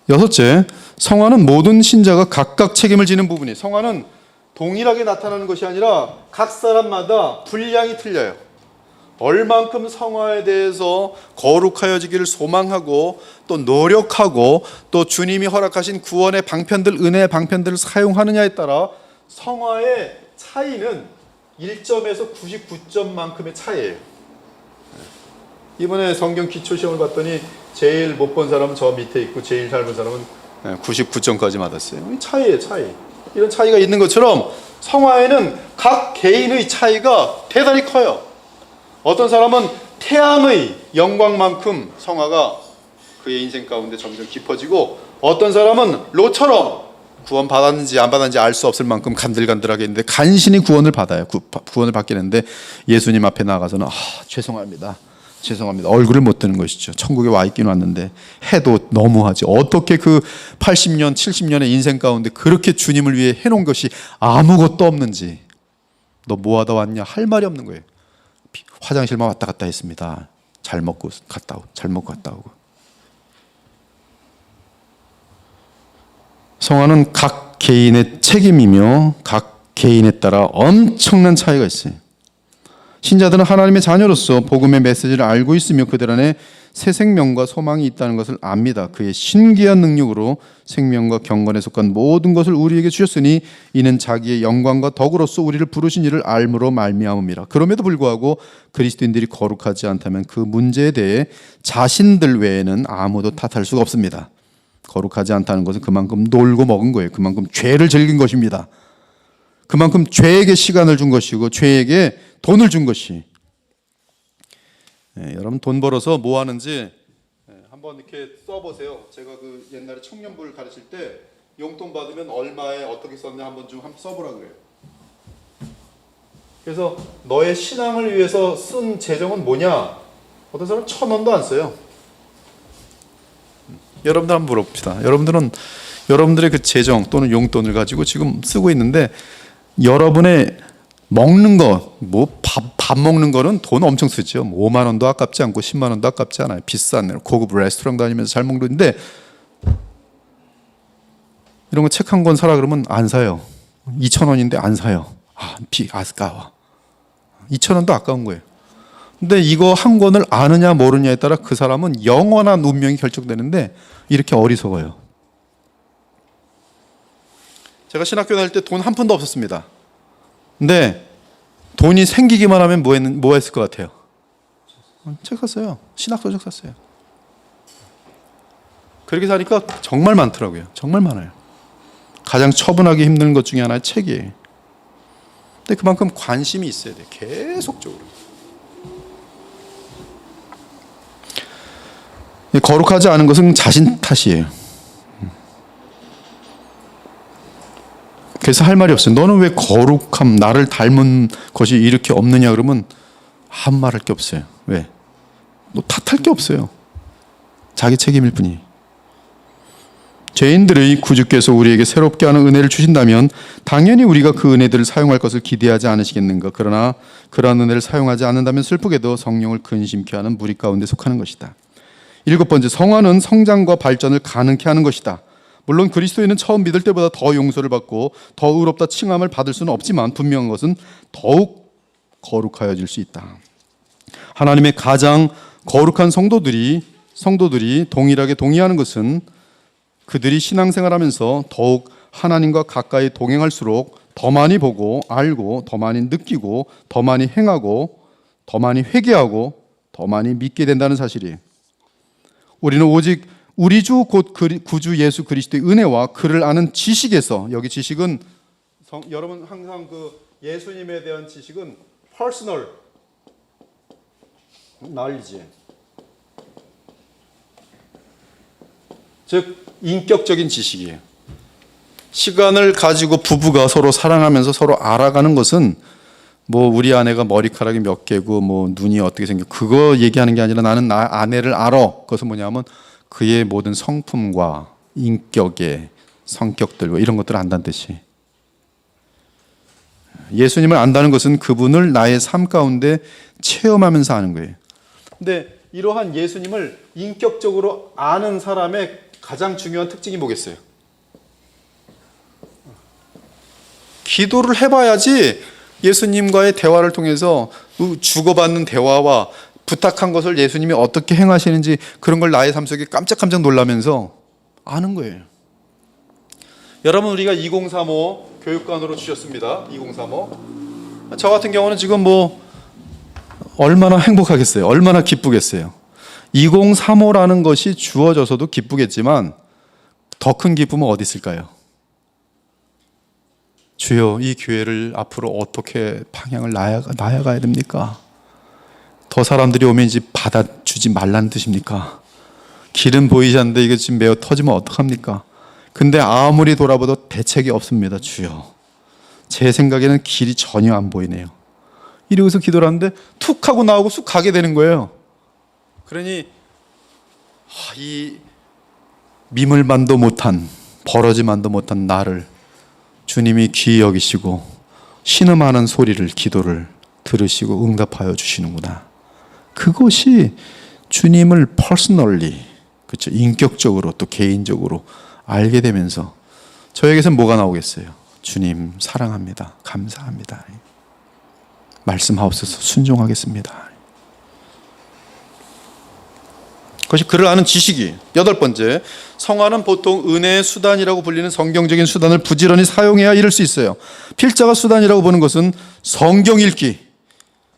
여섯째, 성화는 모든 신자가 각각 책임을 지는 부분이에요. 성화는 동일하게 나타나는 것이 아니라 각 사람마다 분량이 틀려요. 얼만큼 성화에 대해서 거룩하여지기를 소망하고 또 노력하고 또 주님이 허락하신 구원의 방편들, 은혜의 방편들을 사용하느냐에 따라 성화의 차이는 1점에서 99점만큼의 차이예요. 이번에 성경 기초시험을 봤더니 제일 못 본 사람은 저 밑에 있고 제일 잘 본 사람은 99점까지 맞았어요. 차이예요, 차이. 이런 차이가 있는 것처럼 성화에는 각 개인의 차이가 대단히 커요. 어떤 사람은 태양의 영광만큼 성화가 그의 인생 가운데 점점 깊어지고, 어떤 사람은 로처럼 구원 받았는지 안 받았는지 알 수 없을 만큼 간들간들하게 있는데 간신히 구원을 받아요. 구원을 받게 되는데 예수님 앞에 나가서는 죄송합니다. 얼굴을 못 드는 것이죠. 천국에 와 있긴 왔는데 해도 너무하지. 어떻게 그 80년, 70년의 인생 가운데 그렇게 주님을 위해 해놓은 것이 아무것도 없는지, 너 뭐하다 왔냐 할 말이 없는 거예요. 화장실만 왔다 갔다 했습니다. 잘 먹고 갔다 오고. 성화는 각 개인의 책임이며 각 개인에 따라 엄청난 차이가 있어요. 신자들은 하나님의 자녀로서 복음의 메시지를 알고 있으며 그들 안에 새 생명과 소망이 있다는 것을 압니다. 그의 신기한 능력으로 생명과 경건에 속한 모든 것을 우리에게 주셨으니 이는 자기의 영광과 덕으로서 우리를 부르신 이를 알므로 말미암음이라. 그럼에도 불구하고 그리스도인들이 거룩하지 않다면 그 문제에 대해 자신들 외에는 아무도 탓할 수가 없습니다. 거룩하지 않다는 것은 그만큼 놀고 먹은 거예요. 그만큼 죄를 즐긴 것입니다. 그만큼 죄에게 시간을 준 것이고 죄에게 돈을 준 것이. 여러분 돈 벌어서 뭐 하는지 한번 이렇게 써보세요. 제가 그 옛날에 청년부를 가르칠 때 용돈 받으면 얼마에 어떻게 썼냐 한번 써보라 그래요. 그래서 너의 신앙을 위해서 쓴 재정은 뭐냐? 어떤 사람은 1,000원도 안 써요. 여러분들 한번 물어봅시다. 여러분들은 여러분들의 그 재정 또는 용돈을 가지고 지금 쓰고 있는데, 여러분의 먹는 거, 밥 먹는 거는 돈 엄청 쓰죠. 5만 원도 아깝지 않고 10만 원도 아깝지 않아요. 비싼 고급 레스토랑 다니면서 잘 먹는데, 이런 거 책 한 권 사라 그러면 안 사요. 2,000원인데 안 사요. 아까워. 2,000원도 아까운 거예요. 근데 이거 한 권을 아느냐 모르냐에 따라 그 사람은 영원한 운명이 결정되는데 이렇게 어리석어요. 제가 신학교 다닐 때 돈 한 푼도 없었습니다. 근데 돈이 생기기만 하면 뭐 했을 것 같아요? 책 샀어요. 신학서적 샀어요. 그렇게 사니까 정말 많더라고요. 정말 많아요. 가장 처분하기 힘든 것 중에 하나가 책이에요. 근데 그만큼 관심이 있어야 돼요. 계속적으로. 거룩하지 않은 것은 자신 탓이에요. 그래서 할 말이 없어요. 너는 왜 거룩함, 나를 닮은 것이 이렇게 없느냐 그러면 한 말 할 게 없어요. 왜? 너 탓할 게 없어요. 자기 책임일 뿐이. 죄인들의 구주께서 우리에게 새롭게 하는 은혜를 주신다면 당연히 우리가 그 은혜들을 사용할 것을 기대하지 않으시겠는가. 그러나 그러한 은혜를 사용하지 않는다면 슬프게도 성령을 근심케 하는 무리 가운데 속하는 것이다. 7번째, 성화는 성장과 발전을 가능케 하는 것이다. 물론 그리스도인은 처음 믿을 때보다 더 용서를 받고 더 의롭다 칭함을 받을 수는 없지만 분명한 것은 더욱 거룩하여질 수 있다. 하나님의 가장 거룩한 성도들이 동일하게 동의하는 것은 그들이 신앙생활하면서 더욱 하나님과 가까이 동행할수록 더 많이 보고 알고 더 많이 느끼고 더 많이 행하고 더 많이 회개하고 더 많이 믿게 된다는 사실이에요. 우리는 오직 우리 주 곧 구주 예수 그리스도의 은혜와 그를 아는 지식에서, 여기 지식은 여러분 항상 그 예수님에 대한 지식은 퍼스널 knowledge, 즉 인격적인 지식이에요. 시간을 가지고 부부가 서로 사랑하면서 서로 알아가는 것은 뭐 우리 아내가 머리카락이 몇 개고 뭐 눈이 어떻게 생겨 그거 얘기하는 게 아니라 나는 나 아내를 알아. 그것은 뭐냐면 그의 모든 성품과 인격의 성격들과 이런 것들을 안다는 뜻이. 예수님을 안다는 것은 그분을 나의 삶 가운데 체험하면서 아는 거예요. 근데 이러한 예수님을 인격적으로 아는 사람의 가장 중요한 특징이 뭐겠어요? 기도를 해봐야지 예수님과의 대화를 통해서 주고받는 대화와 부탁한 것을 예수님이 어떻게 행하시는지 그런 걸 나의 삶 속에 깜짝깜짝 놀라면서 아는 거예요. 여러분, 우리가 2035 교육관으로 주셨습니다. 2035. 저 같은 경우는 지금 뭐 얼마나 행복하겠어요. 얼마나 기쁘겠어요. 2035라는 것이 주어져서도 기쁘겠지만 더 큰 기쁨은 어디 있을까요? 주여, 이 교회를 앞으로 어떻게 방향을 나아가야 됩니까? 더 사람들이 오면 이제 받아주지 말라는 뜻입니까? 길은 보이지 않는데 이게 지금 메어 터지면 어떡합니까? 근데 아무리 돌아봐도 대책이 없습니다. 주여, 제 생각에는 길이 전혀 안 보이네요. 이러고서 기도를 하는데 툭 하고 나오고 쑥 가게 되는 거예요. 그러니 이 미물만도 못한, 버러지만도 못한 나를 주님이 귀히 여기시고 신음하는 소리를, 기도를 들으시고 응답하여 주시는구나. 그것이 주님을 퍼스널리, 그렇죠, 인격적으로 또 개인적으로 알게 되면서 저에게서는 뭐가 나오겠어요? 주님 사랑합니다, 감사합니다, 말씀하옵소서, 순종하겠습니다. 그것이 그를 아는 지식이. 여덟 번째, 성화는 보통 은혜의 수단이라고 불리는 성경적인 수단을 부지런히 사용해야 이룰 수 있어요. 필자가 수단이라고 보는 것은 성경 읽기.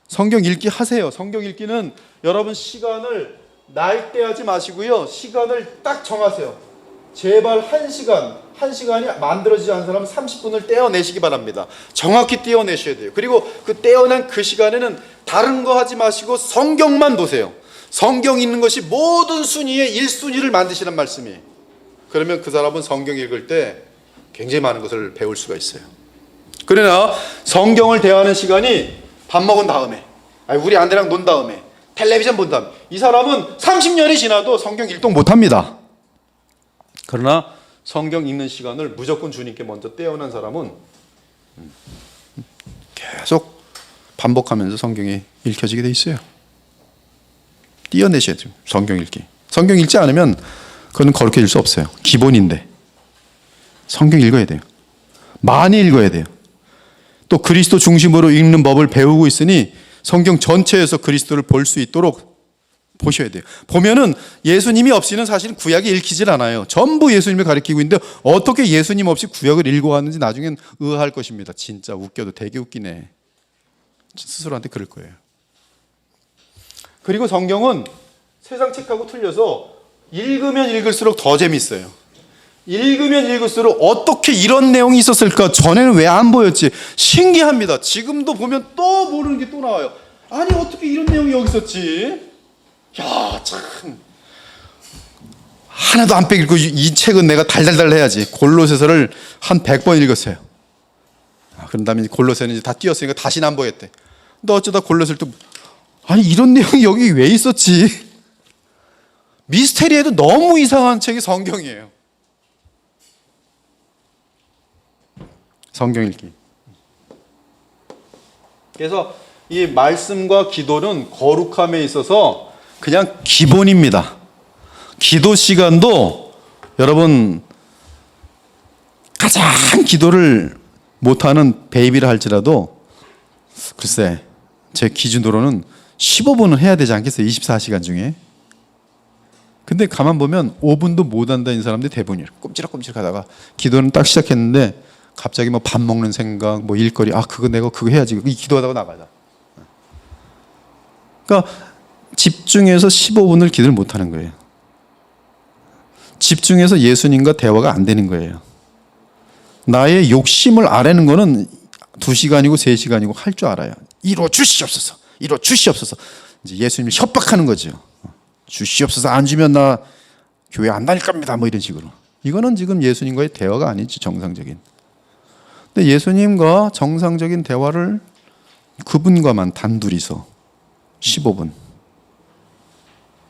성경 읽기 하세요. 성경 읽기는 여러분 시간을 날때하지 마시고요, 시간을 딱 정하세요. 제발 1시간이 만들어지지 않은 사람은 30분을 떼어내시기 바랍니다. 정확히 떼어내셔야 돼요. 그리고 그 떼어낸 그 시간에는 다른 거 하지 마시고 성경만 보세요. 성경 읽는 것이 모든 순위의 1순위를 만드시는 말씀이에요. 그러면 그 사람은 성경 읽을 때 굉장히 많은 것을 배울 수가 있어요. 그러나 성경을 대하는 시간이 밥 먹은 다음에, 우리 아내랑 논 다음에, 텔레비전 본 다음에, 이 사람은 30년이 지나도 성경 일독 못합니다. 그러나 성경 읽는 시간을 무조건 주님께 먼저 떼어난 사람은 계속 반복하면서 성경이 읽혀지게 돼 있어요. 띄어내셔야 돼요. 성경 읽기. 성경 읽지 않으면 그건 거룩해질 수 없어요. 기본인데 성경 읽어야 돼요. 많이 읽어야 돼요. 또 그리스도 중심으로 읽는 법을 배우고 있으니 성경 전체에서 그리스도를 볼 수 있도록 보셔야 돼요. 보면은 예수님이 없이는 사실은 구약이 읽히질 않아요. 전부 예수님을 가리키고 있는데 어떻게 예수님 없이 구약을 읽어왔는지 나중엔 의아할 것입니다. 진짜 웃겨도 되게 웃기네. 스스로한테 그럴 거예요. 그리고 성경은 세상 책하고 틀려서 읽으면 읽을수록 더 재밌어요. 읽으면 읽을수록 어떻게 이런 내용이 있었을까? 전에는 왜 안 보였지? 신기합니다. 지금도 보면 또 모르는 게 또 나와요. 아니 어떻게 이런 내용이 여기 있었지? 야, 참 하나도 안 빼고 이 책은 내가 달달달 해야지. 골로새서를 한 100번 읽었어요. 그런 다음에 골로새는 이제 다 띄었으니까 다시는 안 보였대. 근데 어쩌다 골로새를 또 아니 이런 내용이 여기 왜 있었지? 미스테리에도 너무 이상한 책이 성경이에요. 성경 읽기. 그래서 이 말씀과 기도는 거룩함에 있어서 그냥 기본입니다. 기도 시간도 여러분 가장 기도를 못하는 베이비라 할지라도 글쎄 제 기준으로는 15분은 해야 되지 않겠어요? 24시간 중에. 근데 가만 보면 5분도 못 한다는 사람들이 대부분이에요. 꼼지락꼼지락 하다가 기도는 딱 시작했는데 갑자기 뭐 밥 먹는 생각, 뭐 일거리, 그거 내가 그거 해야지. 이 기도하다가 나가자. 그러니까 집중해서 15분을 기도를 못 하는 거예요. 집중해서 예수님과 대화가 안 되는 거예요. 나의 욕심을 아래는 거는 2시간이고 3시간이고 할 줄 알아요. 이루어 주시옵소서. 이루어 주시옵소서. 이제 예수님을 협박하는 거죠. 주시옵소서 안 주면 나 교회 안 다닐 겁니다. 뭐 이런 식으로. 이거는 지금 예수님과의 대화가 아니지, 정상적인. 근데 예수님과 정상적인 대화를 그분과만 단둘이서 15분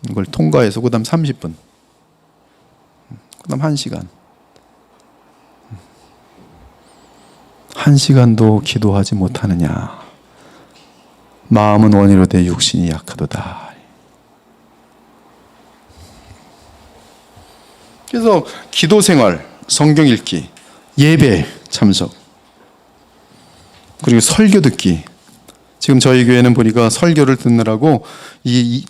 이걸 통과해서 그 다음 30분 그 다음 1시간 1시간도 기도하지 못하느냐. 마음은 원이로 돼 육신이 약하도다. 그래서 기도 생활, 성경 읽기, 예배 참석, 그리고 설교 듣기. 지금 저희 교회는 보니까 설교를 듣느라고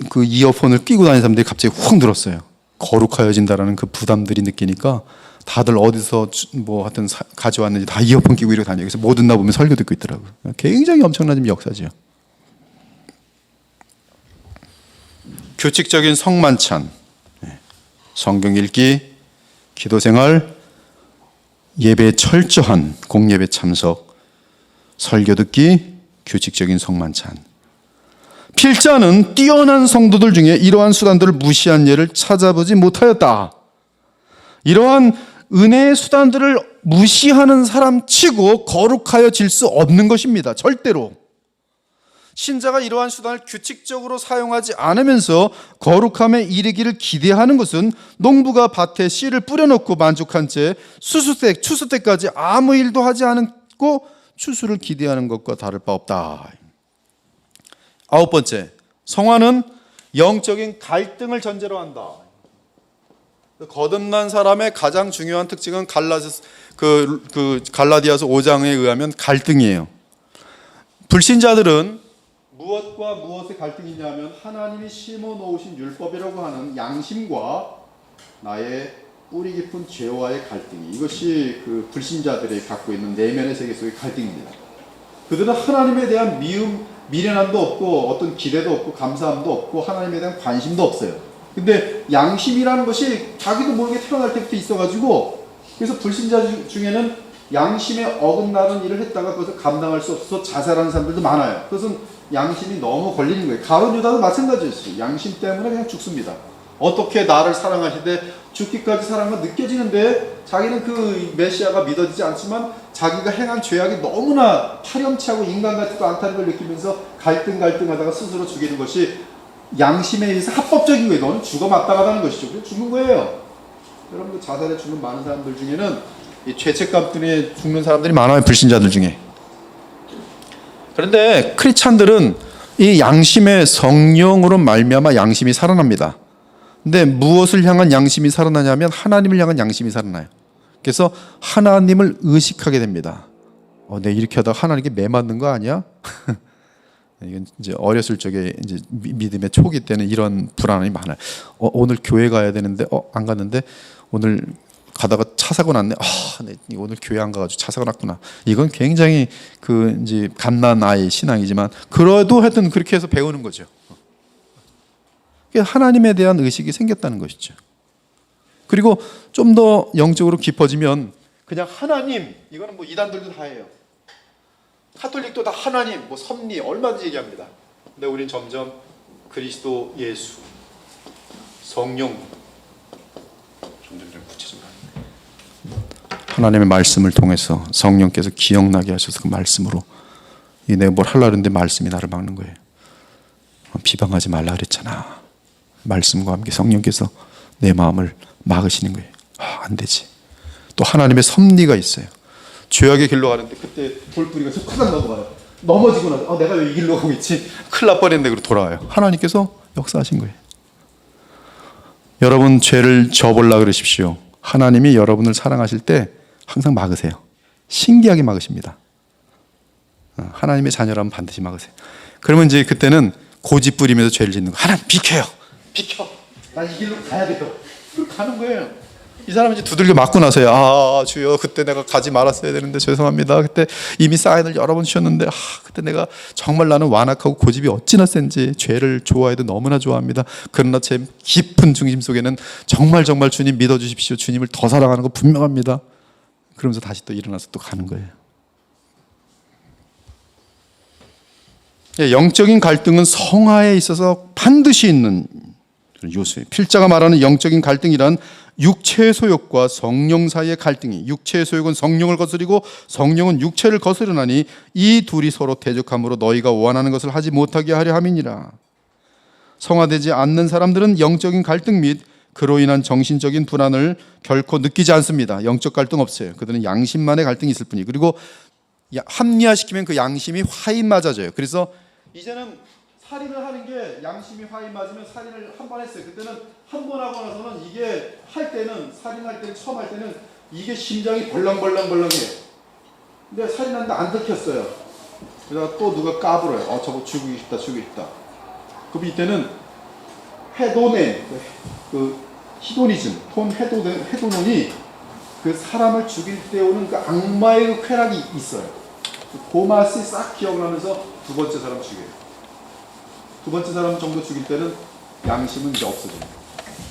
그 이어폰을 끼고 다니는 사람들이 갑자기 훅 늘었어요. 거룩하여진다라는 그 부담들이 느끼니까 다들 어디서 뭐 하여튼 가져왔는지 다 이어폰 끼고 이러고 다녀요. 그래서 못 듣나 보면 설교 듣고 있더라고요. 굉장히 엄청난 역사죠. 규칙적인 성만찬, 성경 읽기, 기도 생활, 예배에 철저한 공예배 참석, 설교 듣기, 규칙적인 성만찬. 필자는 뛰어난 성도들 중에 이러한 수단들을 무시한 예를 찾아보지 못하였다. 이러한 은혜의 수단들을 무시하는 사람 치고 거룩하여질 수 없는 것입니다. 절대로. 신자가 이러한 수단을 규칙적으로 사용하지 않으면서 거룩함에 이르기를 기대하는 것은 농부가 밭에 씨를 뿌려놓고 만족한 채 추수 때까지 아무 일도 하지 않고 추수를 기대하는 것과 다를 바 없다. 9번째, 성화는 영적인 갈등을 전제로 한다. 거듭난 사람의 가장 중요한 특징은 갈라디아서 5장에 의하면 갈등이에요. 불신자들은 무엇과 무엇의 갈등이 있냐면 하나님이 심어 놓으신 율법이라고 하는 양심과 나의 뿌리 깊은 죄와의 갈등이, 이것이 그 불신자들이 갖고 있는 내면의 세계 속의 갈등입니다. 그들은 하나님에 대한 미련함도 없고 어떤 기대도 없고 감사함도 없고 하나님에 대한 관심도 없어요. 근데 양심이라는 것이 자기도 모르게 태어날 때부터 있어가지고, 그래서 불신자 중에는 양심에 어긋나는 일을 했다가 그것을 감당할 수 없어서 자살하는 사람들도 많아요. 그것은 양심이 너무 걸리는 거예요. 가룟 유다도 마찬가지였어요. 양심 때문에 그냥 죽습니다. 어떻게 나를 사랑하시되 죽기까지 사랑은 느껴지는데 자기는 그 메시아가 믿어지지 않지만 자기가 행한 죄악이 너무나 파렴치하고 인간 같지도 않다는 걸 느끼면서 갈등하다가 스스로 죽이는 것이 양심에 의해서 합법적인 거예요. 너는 죽어 마땅하다는 것이죠. 그래서 죽는 거예요. 여러분들 자살에 죽는 많은 사람들 중에는 이 죄책감 때문에 죽는 사람들이 많아요. 불신자들 중에. 그런데 크리스찬들은 이 양심의 성령으로 말미암아 양심이 살아납니다. 근데 무엇을 향한 양심이 살아나냐면 하나님을 향한 양심이 살아나요. 그래서 하나님을 의식하게 됩니다. 내가 이렇게 하다가 하나님께 매 맞는 거 아니야? 이건 이제 어렸을 적에 이제 믿음의 초기 때는 이런 불안함이 많아요. 오늘 교회 가야 되는데 안 갔는데 오늘 가다가 차 사고 났네. 오늘 교회 안 가가지고 차 사고 났구나. 이건 굉장히 그 이제 갓난 아이 신앙이지만 그래도 하여튼 그렇게 해서 배우는 거죠. 하나님에 대한 의식이 생겼다는 것이죠. 그리고 좀 더 영적으로 깊어지면 그냥 하나님, 이거는 뭐 이단들도 다 해요. 카톨릭도 다 하나님, 뭐 섭리 얼마든지 얘기합니다. 근데 우린 점점 그리스도 예수, 성령, 점점 구체적으로 하나님의 말씀을 통해서 성령께서 기억나게 하셔서 그 말씀으로 내가 뭘 하려고 했는데 말씀이 나를 막는 거예요. 비방하지 말라 그랬잖아. 말씀과 함께 성령께서 내 마음을 막으시는 거예요. 안 되지. 또 하나님의 섭리가 있어요. 죄악의 길로 가는데 그때 돌뿌리가 쏙 넘어가요. 넘어지고 나서 내가 왜 이 길로 가고 있지? 큰일 날 뻔했는데 그러고 돌아와요. 하나님께서 역사하신 거예요. 여러분 죄를 져보려고 그러십시오. 하나님이 여러분을 사랑하실 때 항상 막으세요. 신기하게 막으십니다. 하나님의 자녀라면 반드시 막으세요. 그러면 이제 그때는 고집 부리면서 죄를 짓는 거. 하나님 비켜요. 비켜. 나 이 길로 가야 돼요. 가는 거예요. 이 사람은 이제 두들겨 맞고 나서야 주여 그때 내가 가지 말았어야 되는데 죄송합니다. 그때 이미 사인을 여러 번 주셨는데 그때 내가 정말 나는 완악하고 고집이 어찌나 센지 죄를 좋아해도 너무나 좋아합니다. 그러나 제 깊은 중심 속에는 정말 주님 믿어주십시오. 주님을 더 사랑하는 거 분명합니다. 그러면서 다시 또 일어나서 또 가는 거예요. 영적인 갈등은 성화에 있어서 반드시 있는 요소예요. 필자가 말하는 영적인 갈등이란 육체의 소욕과 성령 사이의 갈등이, 육체의 소욕은 성령을 거스리고 성령은 육체를 거스르나니 이 둘이 서로 대적함으로 너희가 원하는 것을 하지 못하게 하려 함이니라. 성화되지 않는 사람들은 영적인 갈등 및 그로 인한 정신적인 불안을 결코 느끼지 않습니다. 영적 갈등 없어요. 그들은 양심만의 갈등이 있을 뿐이에요. 그리고 합리화시키면 그 양심이 화인 맞아져요. 그래서 이제는 살인을 하는 게 양심이 화인 맞으면 살인을 한 번 했어요. 그때는 한 번 하고 나서는 이게 할 때는 살인할 때는 처음 할 때는 이게 심장이 벌렁벌렁해요. 근데 살인하는데 안 들켰어요. 그러다가 또 누가 까불어요. 저거 죽이고 싶다. 그럼 이때는 헤도넨, 그 히도니즘, 헤도논이 그 사람을 죽일 때 오는 그 악마의 그 쾌락이 있어요. 그 맛이 싹 기억나면서 두 번째 사람 죽여요. 두 번째 사람 정도 죽일 때는 양심은 이제 없어져요.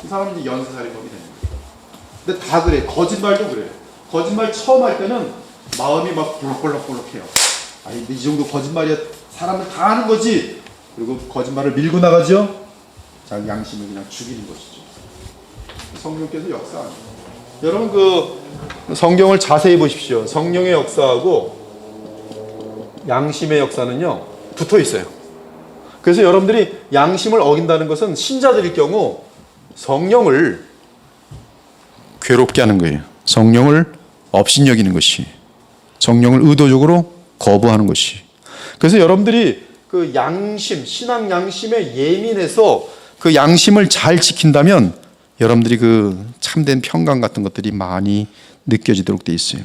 그 사람은 이제 연쇄살인범이 되는 거예요. 근데 다 그래. 거짓말도 그래. 거짓말 처음 할 때는 마음이 막 볼록볼록볼록해요. 아니, 이 정도 거짓말이야. 사람은 다 하는 거지. 그리고 거짓말을 밀고 나가죠. 자기 양심을 그냥 죽이는 것이죠. 성령께서 역사하는. 여러분 그 성경을 자세히 보십시오. 성령의 역사하고 양심의 역사는요 붙어 있어요. 그래서 여러분들이 양심을 어긴다는 것은 신자들일 경우 성령을 괴롭게 하는 거예요. 성령을 업신여기는 것이, 성령을 의도적으로 거부하는 것이. 그래서 여러분들이 그 양심, 신앙 양심에 예민해서 그 양심을 잘 지킨다면 여러분들이 그 참된 평강 같은 것들이 많이 느껴지도록 돼 있어요.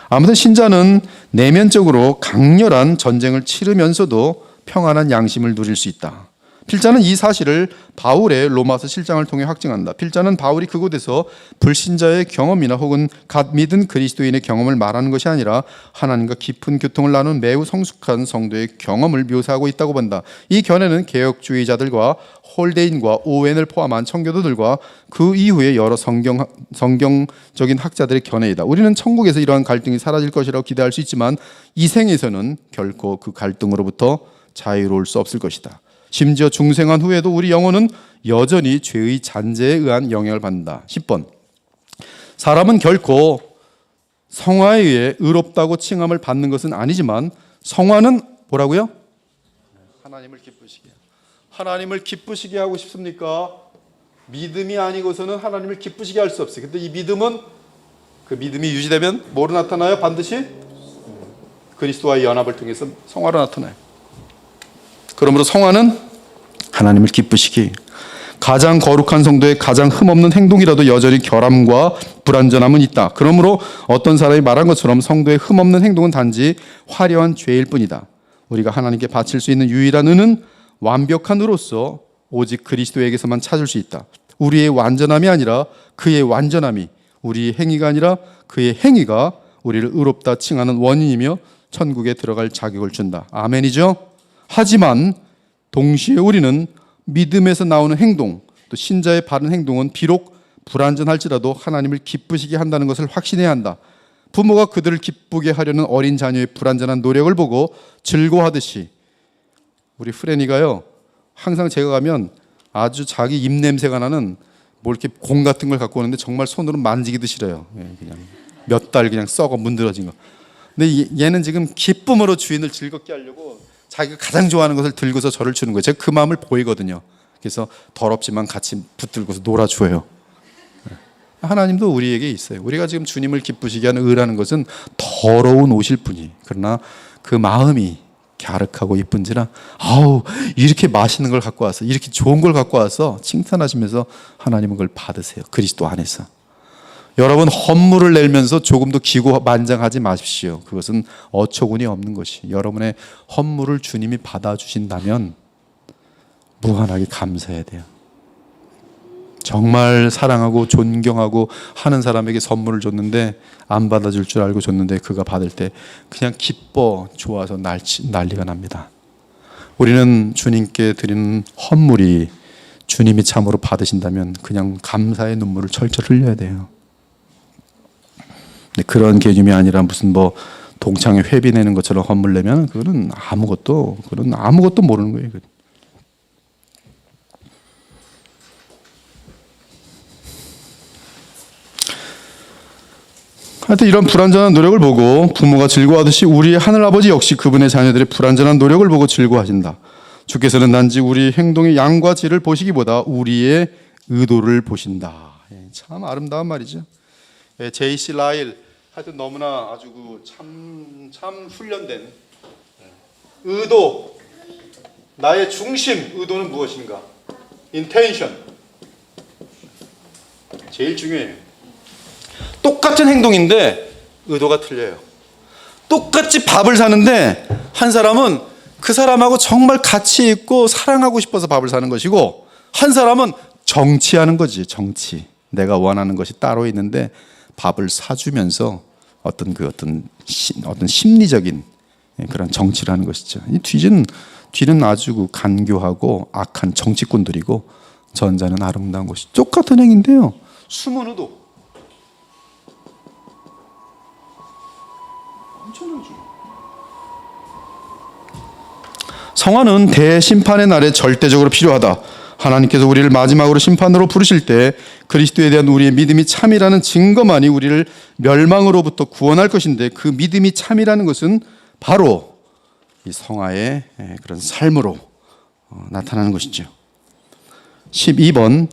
아무튼 신자는 내면적으로 강렬한 전쟁을 치르면서도 평안한 양심을 누릴 수 있다. 필자는 이 사실을 바울의 로마서 7장을 통해 확증한다. 필자는 바울이 그곳에서 불신자의 경험이나 혹은 갓 믿은 그리스도인의 경험을 말하는 것이 아니라 하나님과 깊은 교통을 나눈 매우 성숙한 성도의 경험을 묘사하고 있다고 본다. 이 견해는 개혁주의자들과 홀데인과 오웬을 포함한 청교도들과 그 이후에 여러 성경적인 학자들의 견해이다. 우리는 천국에서 이러한 갈등이 사라질 것이라고 기대할 수 있지만 이 생에서는 결코 그 갈등으로부터 자유로울 수 없을 것이다. 심지어 중생한 후에도 우리 영혼은 여전히 죄의 잔재에 의한 영향을 받는다. 10번. 사람은 결코 성화에 의해 의롭다고 칭함을 받는 것은 아니지만 성화는 뭐라고요? 하나님을 기쁘시게. 하나님을 기쁘시게 하고 싶습니까? 믿음이 아니고서는 하나님을 기쁘시게 할 수 없어요. 근데 이 믿음은 그 믿음이 유지되면 뭐로 나타나요? 반드시 그리스도와의 연합을 통해서 성화로 나타나요. 그러므로 성화는 하나님을 기쁘시기. 가장 거룩한 성도의 가장 흠없는 행동이라도 여전히 결함과 불완전함은 있다. 그러므로 어떤 사람이 말한 것처럼 성도의 흠없는 행동은 단지 화려한 죄일 뿐이다. 우리가 하나님께 바칠 수 있는 유일한 은은 완벽한 의로서 오직 그리스도에게서만 찾을 수 있다. 우리의 완전함이 아니라 그의 완전함이, 우리의 행위가 아니라 그의 행위가 우리를 의롭다 칭하는 원인이며 천국에 들어갈 자격을 준다. 아멘이죠? 하지만 동시에 우리는 믿음에서 나오는 행동, 또 신자의 바른 행동은 비록 불완전할지라도 하나님을 기쁘시게 한다는 것을 확신해야 한다. 부모가 그들을 기쁘게 하려는 어린 자녀의 불완전한 노력을 보고 즐거워하듯이 우리 프레니가요, 항상 제가 가면 아주 자기 입냄새가 나는 뭐 이렇게 공 같은 걸 갖고 오는데 정말 손으로 만지기도 싫어요. 그냥 몇 달 그냥 썩어 문드러진 거. 근데 얘는 지금 기쁨으로 주인을 즐겁게 하려고 자기가 가장 좋아하는 것을 들고서 저를 주는 거예요. 제가 그 마음을 보이거든요. 그래서 더럽지만 같이 붙들고서 놀아줘요. 하나님도 우리에게 있어요. 우리가 지금 주님을 기쁘시게 하는 의라는 것은 더러운 옷일 뿐이, 그러나 그 마음이 갸륵하고 이쁜지라 아우 이렇게 맛있는 걸 갖고 와서 이렇게 좋은 걸 갖고 와서 칭찬하시면서 하나님은 그걸 받으세요. 그리스도 안에서. 여러분 헌물을 내면서 조금도 기고만장하지 마십시오. 그것은 어처구니 없는 것이. 여러분의 헌물을 주님이 받아주신다면 무한하게 감사해야 돼요. 정말 사랑하고 존경하고 하는 사람에게 선물을 줬는데 안 받아줄 줄 알고 줬는데 그가 받을 때 그냥 기뻐 좋아서 난리가 납니다. 우리는 주님께 드리는 헌물이 주님이 참으로 받으신다면 그냥 감사의 눈물을 철철 흘려야 돼요. 그런 개념이 아니라 무슨 뭐 동창회 회비 내는 것처럼 헌물 내면 그거는 아무것도 모르는 거예요. 하여튼 이런 불완전한 노력을 보고 부모가 즐거워하듯이 우리 하늘아버지 역시 그분의 자녀들의 불완전한 노력을 보고 즐거워하신다. 주께서는 단지 우리 행동의 양과 질을 보시기보다 우리의 의도를 보신다. 참 아름다운 말이죠. J.C. 라일 하여튼 너무나 아주 참 훈련된 의도, 나의 중심, 의도는 무엇인가? intention. 제일 중요해요. 똑같은 행동인데 의도가 틀려요. 똑같이 밥을 사는데 한 사람은 그 사람하고 정말 가치 있고 사랑하고 싶어서 밥을 사는 것이고 한 사람은 정치하는 거지. 정치. 내가 원하는 것이 따로 있는데 밥을 사주면서 어떤 심리적인 그런 정치를 하는 것이죠. 이 뒤는 아주 간교하고 악한 정치꾼들이고 전자는 아름다운 것이 똑같은 행인데요. 숨은 의도. 성화는 대심판의 날에 절대적으로 필요하다. 하나님께서 우리를 마지막으로 심판으로 부르실 때 그리스도에 대한 우리의 믿음이 참이라는 증거만이 우리를 멸망으로부터 구원할 것인데, 그 믿음이 참이라는 것은 바로 이 성화의 그런 삶으로 나타나는 것이죠. 12번.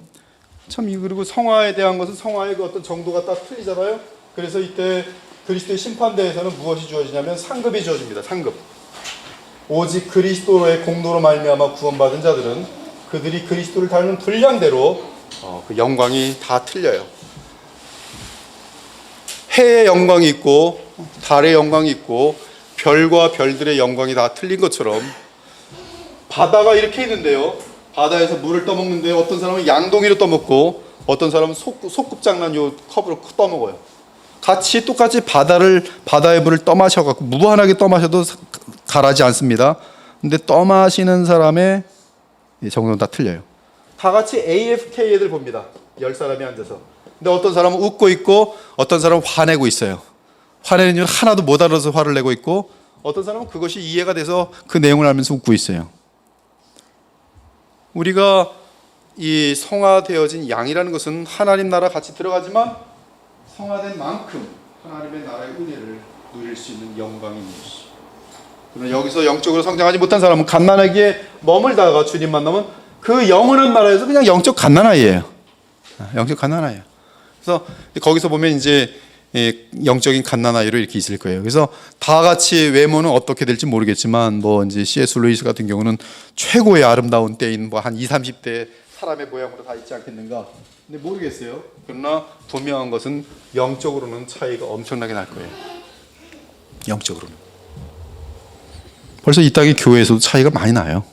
그리고 성화에 대한 것은 성화의 그 어떤 정도가 딱 틀리잖아요. 그래서 이때 그리스도의 심판대에서는 무엇이 주어지냐면 상급이 주어집니다. 상급. 오직 그리스도의 공로로 말미암아 구원받은 자들은 그들이 그리스도를 닮은 분량대로 그 영광이 다 틀려요. 해의 영광이 있고 달의 영광이 있고 별과 별들의 영광이 다 틀린 것처럼, 바다가 이렇게 있는데요, 바다에서 물을 떠먹는데 어떤 사람은 양동이로 떠먹고 어떤 사람은 소꿉장난 요 컵으로 떠먹어요. 같이 똑같이 바다의 물을 떠마셔갖고 무한하게 떠마셔도 가라지 않습니다. 근데 떠마시는 사람의 정도는 다 틀려요. 다 같이 AFK 애들 봅니다. 10사람이 앉아서. 근데 어떤 사람은 웃고 있고 어떤 사람은 화내고 있어요. 화내는 이유는 하나도 못 알아서 화를 내고 있고, 어떤 사람은 그것이 이해가 돼서 그 내용을 알면서 웃고 있어요. 우리가 이 성화되어진 양이라는 것은 하나님 나라 같이 들어가지만 성화된 만큼 하나님의 나라의 은혜를 누릴 수 있는 영광이 있는 것이죠. 그러나 여기서 영적으로 성장하지 못한 사람은 갓난아기에 머물다가 주님 만나면 그 영원한 나라에서 그냥 영적 갓난아이예요. 영적 갓난아이예요. 그래서 거기서 보면 이제 영적인 갓난아이로 이렇게 있을 거예요. 그래서 다 같이 외모는 어떻게 될지 모르겠지만, 뭐 이제 C.S. 루이스 같은 경우는 최고의 아름다운 때인 뭐 한 20, 30대 사람의 모양으로 다 있지 않겠는가. 근데 모르겠어요. 그러나 분명한 것은 영적으로는 차이가 엄청나게 날 거예요. 영적으로는. 벌써 이 땅의 교회에서도 차이가 많이 나요.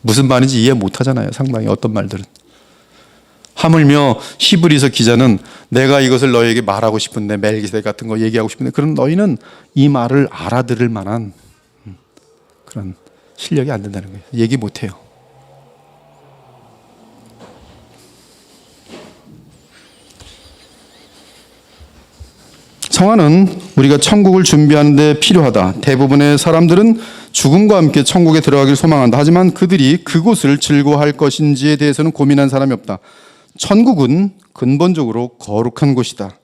무슨 말인지 이해 못 하잖아요. 상당히 어떤 말들은. 하물며 히브리서 기자는 내가 이것을 너에게 말하고 싶은데, 멜기세덱 같은 거 얘기하고 싶은데, 그럼 너희는 이 말을 알아들을 만한 그런 실력이 안 된다는 거예요. 얘기 못 해요. 성화는 우리가 천국을 준비하는 데 필요하다. 대부분의 사람들은 죽음과 함께 천국에 들어가길 소망한다. 하지만 그들이 그곳을 즐거워할 것인지에 대해서는 고민한 사람이 없다. 천국은 근본적으로 거룩한 곳이다.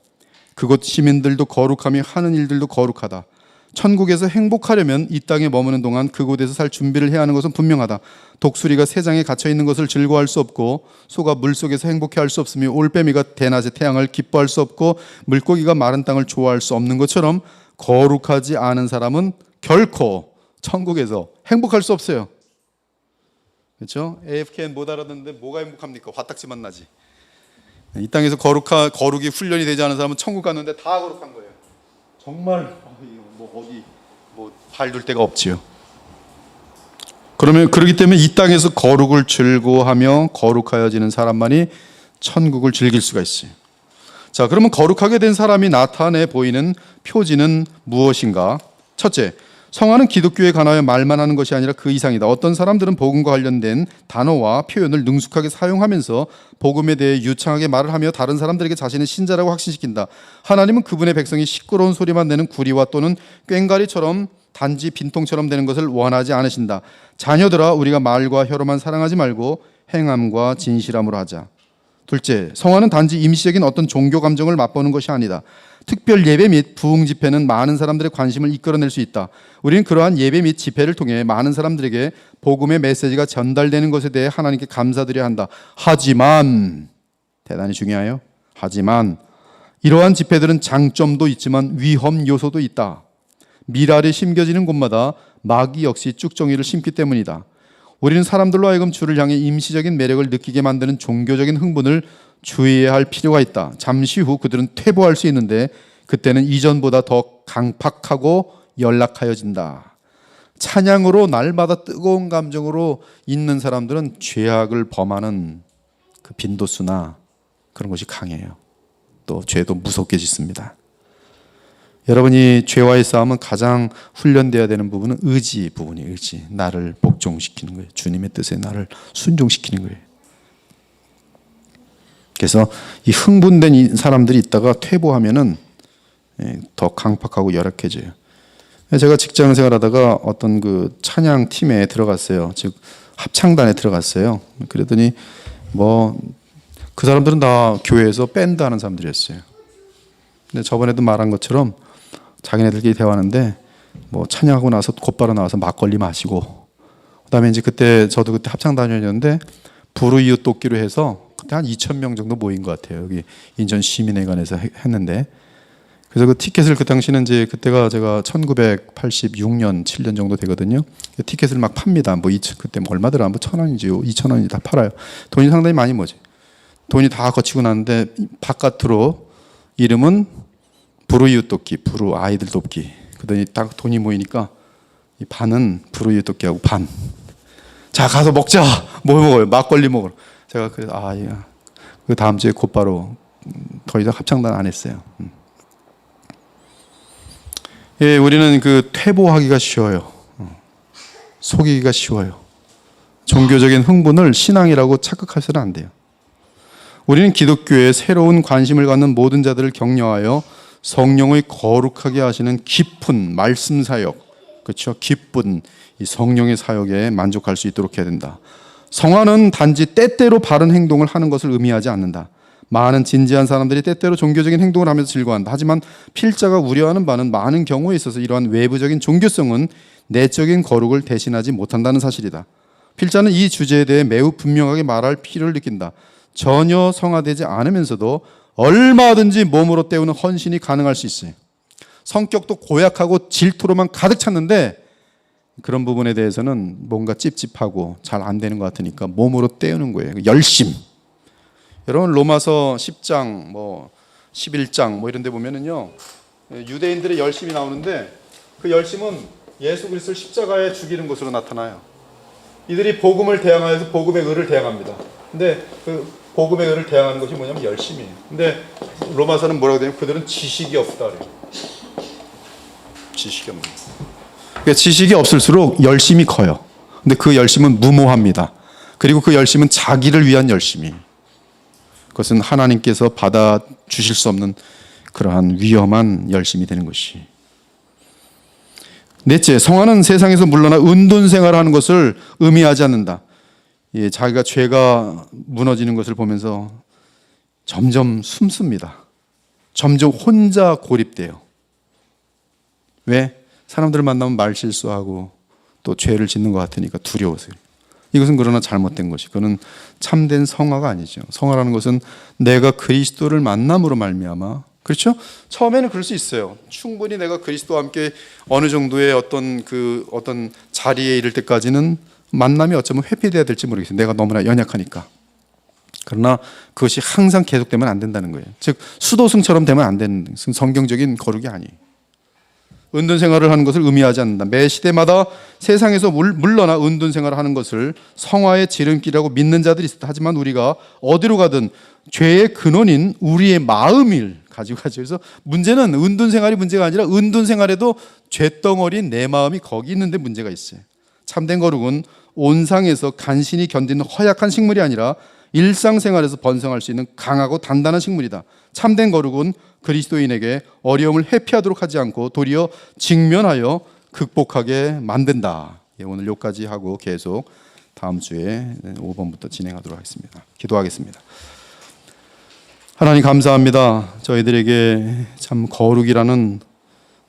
그곳 시민들도 거룩하며 하는 일들도 거룩하다. 천국에서 행복하려면 이 땅에 머무는 동안 그곳에서 살 준비를 해야 하는 것은 분명하다. 독수리가 새장에 갇혀 있는 것을 즐거워할 수 없고, 소가 물속에서 행복해할 수 없으며, 올빼미가 대낮에 태양을 기뻐할 수 없고, 물고기가 마른 땅을 좋아할 수 없는 것처럼 거룩하지 않은 사람은 결코 천국에서 행복할 수 없어요. 그렇죠? AFK는 못 알아듣는데 뭐가 행복합니까? 화딱지만 나지. 이 땅에서 거룩이 훈련이 되지 않은 사람은 천국 갔는데 다 거룩한 거예요. 정말 어디 발둘 데가 없지요. 그렇기 때문에 이 땅에서 거룩을 즐거워하며 거룩하여지는 사람만이 천국을 즐길 수가 있어요. 자, 그러면 거룩하게 된 사람이 나타내 보이는 표지는 무엇인가? 첫째, 성화는 기독교에 관하여 말만 하는 것이 아니라 그 이상이다. 어떤 사람들은 복음과 관련된 단어와 표현을 능숙하게 사용하면서 복음에 대해 유창하게 말을 하며 다른 사람들에게 자신의 신자라고 확신시킨다. 하나님은 그분의 백성이 시끄러운 소리만 내는 구리와 또는 꽹과리처럼 단지 빈통처럼 되는 것을 원하지 않으신다. 자녀들아, 우리가 말과 혀로만 사랑하지 말고 행함과 진실함으로 하자. 둘째, 성화는 단지 임시적인 어떤 종교 감정을 맛보는 것이 아니다. 특별 예배 및 부흥 집회는 많은 사람들의 관심을 이끌어낼 수 있다. 우리는 그러한 예배 및 집회를 통해 많은 사람들에게 복음의 메시지가 전달되는 것에 대해 하나님께 감사드려야 한다. 하지만, 대단히 중요해요. 하지만 이러한 집회들은 장점도 있지만 위험 요소도 있다. 밀알이 심겨지는 곳마다 마귀 역시 쭉정이를 심기 때문이다. 우리는 사람들로 하여금 주를 향해 임시적인 매력을 느끼게 만드는 종교적인 흥분을 주의해야 할 필요가 있다. 잠시 후 그들은 퇴보할 수 있는데 그때는 이전보다 더 강팍하고 연락하여진다. 찬양으로 날마다 뜨거운 감정으로 있는 사람들은 죄악을 범하는 그 빈도수나 그런 것이 강해요. 또 죄도 무섭게 짓습니다. 여러분이 죄와의 싸움은 가장 훈련되어야 되는 부분은 의지 부분이에요. 의지. 나를 복종시키는 거예요. 주님의 뜻에 나를 순종시키는 거예요. 그래서 이 흥분된 사람들이 있다가 퇴보하면은 더 강팍하고 열악해져요. 제가 직장 생활하다가 어떤 그 찬양 팀에 들어갔어요. 즉 합창단에 들어갔어요. 그랬더니 뭐 그 사람들은 다 교회에서 밴드 하는 사람들이었어요. 근데 저번에도 말한 것처럼 자기네들끼리 대화하는데 뭐 찬양하고 나서 곧바로 나와서 막걸리 마시고, 그다음에 이제 그때 저도 그때 합창단이었는데 불우이웃 돕기로 해서 그때 한 2,000명 정도 모인 것 같아요. 여기 인천 시민회관에서 했는데, 그래서 그 티켓을 그 당시는 이제 그때가 제가 1986년 7년 정도 되거든요. 티켓을 막 팝니다. 뭐 그때 뭐 얼마더라? 뭐 1,000원인지 2,000원인지 다 팔아요. 돈이 상당히 많이 뭐지. 돈이 다 거치고 났는데 바깥으로 이름은 불우이웃 돕기, 불우 아이들 돕기. 그러더니 딱 돈이 모이니까 이 반은 불우이웃 돕기하고 반. 자 가서 먹자. 뭐 먹어요? 막걸리 먹으러. 제가 그래서 그 다음 주에 곧바로 더 이상 합창단 안 했어요. 예, 우리는 그 퇴보하기가 쉬워요. 속이기가 쉬워요. 종교적인 흥분을 신앙이라고 착각해서는 안 돼요. 우리는 기독교에 새로운 관심을 갖는 모든 자들을 격려하여 성령의 거룩하게 하시는 깊은 말씀 사역, 그렇죠? 기쁜 이 성령의 사역에 만족할 수 있도록 해야 된다. 성화는 단지 때때로 바른 행동을 하는 것을 의미하지 않는다. 많은 진지한 사람들이 때때로 종교적인 행동을 하면서 즐거워한다. 하지만 필자가 우려하는 바는 많은 경우에 있어서 이러한 외부적인 종교성은 내적인 거룩을 대신하지 못한다는 사실이다. 필자는 이 주제에 대해 매우 분명하게 말할 필요를 느낀다. 전혀 성화되지 않으면서도 얼마든지 몸으로 때우는 헌신이 가능할 수 있어요. 성격도 고약하고 질투로만 가득 찼는데 그런 부분에 대해서는 뭔가 찝찝하고 잘 안 되는 것 같으니까 몸으로 때우는 거예요. 열심. 여러분 로마서 10장 뭐 11장 뭐 이런 데 보면은요, 유대인들의 열심이 나오는데 그 열심은 예수 그리스도를 십자가에 죽이는 것으로 나타나요. 이들이 복음을 대항하여서 복음의 의를 대항합니다. 근데 그 복음의 의를 대항하는 것이 뭐냐면 열심이에요. 근데 로마서는 뭐라고 되냐면 그들은 지식이 없다 그래요. 지식이 없는. 그러니까 지식이 없을수록 열심이 커요. 근데 그 열심은 무모합니다. 그리고 그 열심은 자기를 위한 열심이. 그것은 하나님께서 받아 주실 수 없는 그러한 위험한 열심이 되는 것이. 넷째, 성화는 세상에서 물러나 은둔 생활하는 것을 의미하지 않는다. 예, 자기가 죄가 무너지는 것을 보면서 점점 숨습니다. 점점 혼자 고립돼요. 왜? 사람들을 만나면 말실수하고 또 죄를 짓는 것 같으니까 두려워서. 이것은 그러나 잘못된 것이, 그거는 참된 성화가 아니죠. 성화라는 것은 내가 그리스도를 만남으로 말미암아, 그렇죠? 처음에는 그럴 수 있어요. 충분히 내가 그리스도와 함께 어느 정도의 어떤 자리에 이를 때까지는 만남이 어쩌면 회피돼야 될지 모르겠어요. 내가 너무나 연약하니까. 그러나 그것이 항상 계속되면 안 된다는 거예요. 즉 수도승처럼 되면 안 되는, 성경적인 거룩이 아니에요. 은둔 생활을 하는 것을 의미하지 않는다. 매 시대마다 세상에서 물러나 은둔 생활을 하는 것을 성화의 지름길이라고 믿는 자들이 있다. 하지만 우리가 어디로 가든 죄의 근원인 우리의 마음을 가지고 가죠. 그래서 문제는 은둔 생활이 문제가 아니라 은둔 생활에도 죄덩어리인 내 마음이 거기 있는데 문제가 있어요. 참된 거룩은 온상에서 간신히 견디는 허약한 식물이 아니라 일상생활에서 번성할 수 있는 강하고 단단한 식물이다. 참된 거룩은 그리스도인에게 어려움을 회피하도록 하지 않고 도리어 직면하여 극복하게 만든다. 오늘 여기까지 하고 계속 다음 주에 5번부터 진행하도록 하겠습니다. 기도하겠습니다. 하나님 감사합니다. 저희들에게 참 거룩이라는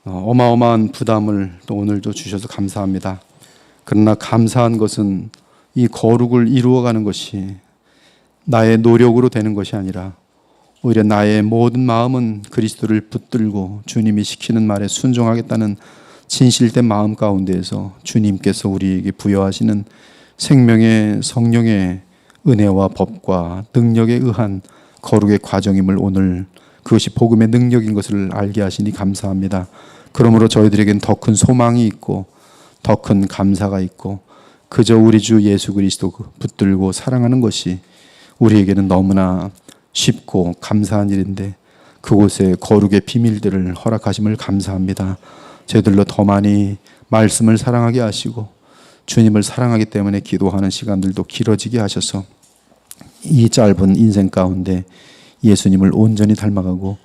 어마어마한 부담을 또 오늘도 주셔서 감사합니다. 그러나 감사한 것은 이 거룩을 이루어가는 것이 나의 노력으로 되는 것이 아니라 오히려 나의 모든 마음은 그리스도를 붙들고 주님이 시키는 말에 순종하겠다는 진실된 마음 가운데에서 주님께서 우리에게 부여하시는 생명의 성령의 은혜와 법과 능력에 의한 거룩의 과정임을 오늘 그것이 복음의 능력인 것을 알게 하시니 감사합니다. 그러므로 저희들에겐 더 큰 소망이 있고 더 큰 감사가 있고 그저 우리 주 예수 그리스도 붙들고 사랑하는 것이 우리에게는 너무나 쉽고 감사한 일인데 그곳에 거룩의 비밀들을 허락하심을 감사합니다. 저희들로 더 많이 말씀을 사랑하게 하시고 주님을 사랑하기 때문에 기도하는 시간들도 길어지게 하셔서 이 짧은 인생 가운데 예수님을 온전히 닮아가고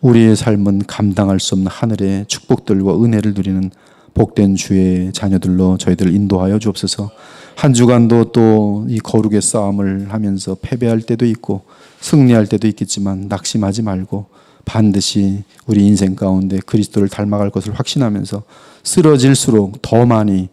우리의 삶은 감당할 수 없는 하늘의 축복들과 은혜를 누리는 복된 주의 자녀들로 저희들 인도하여 주옵소서. 한 주간도 또 이 거룩의 싸움을 하면서 패배할 때도 있고 승리할 때도 있겠지만 낙심하지 말고 반드시 우리 인생 가운데 그리스도를 닮아갈 것을 확신하면서 쓰러질수록 더 많이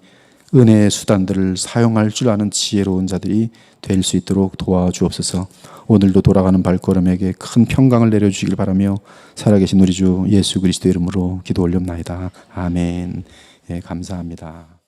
은혜의 수단들을 사용할 줄 아는 지혜로운 자들이 될 수 있도록 도와주옵소서. 오늘도 돌아가는 발걸음에게 큰 평강을 내려주시길 바라며 살아계신 우리 주 예수 그리스도 이름으로 기도 올렵나이다. 아멘. 예, 감사합니다.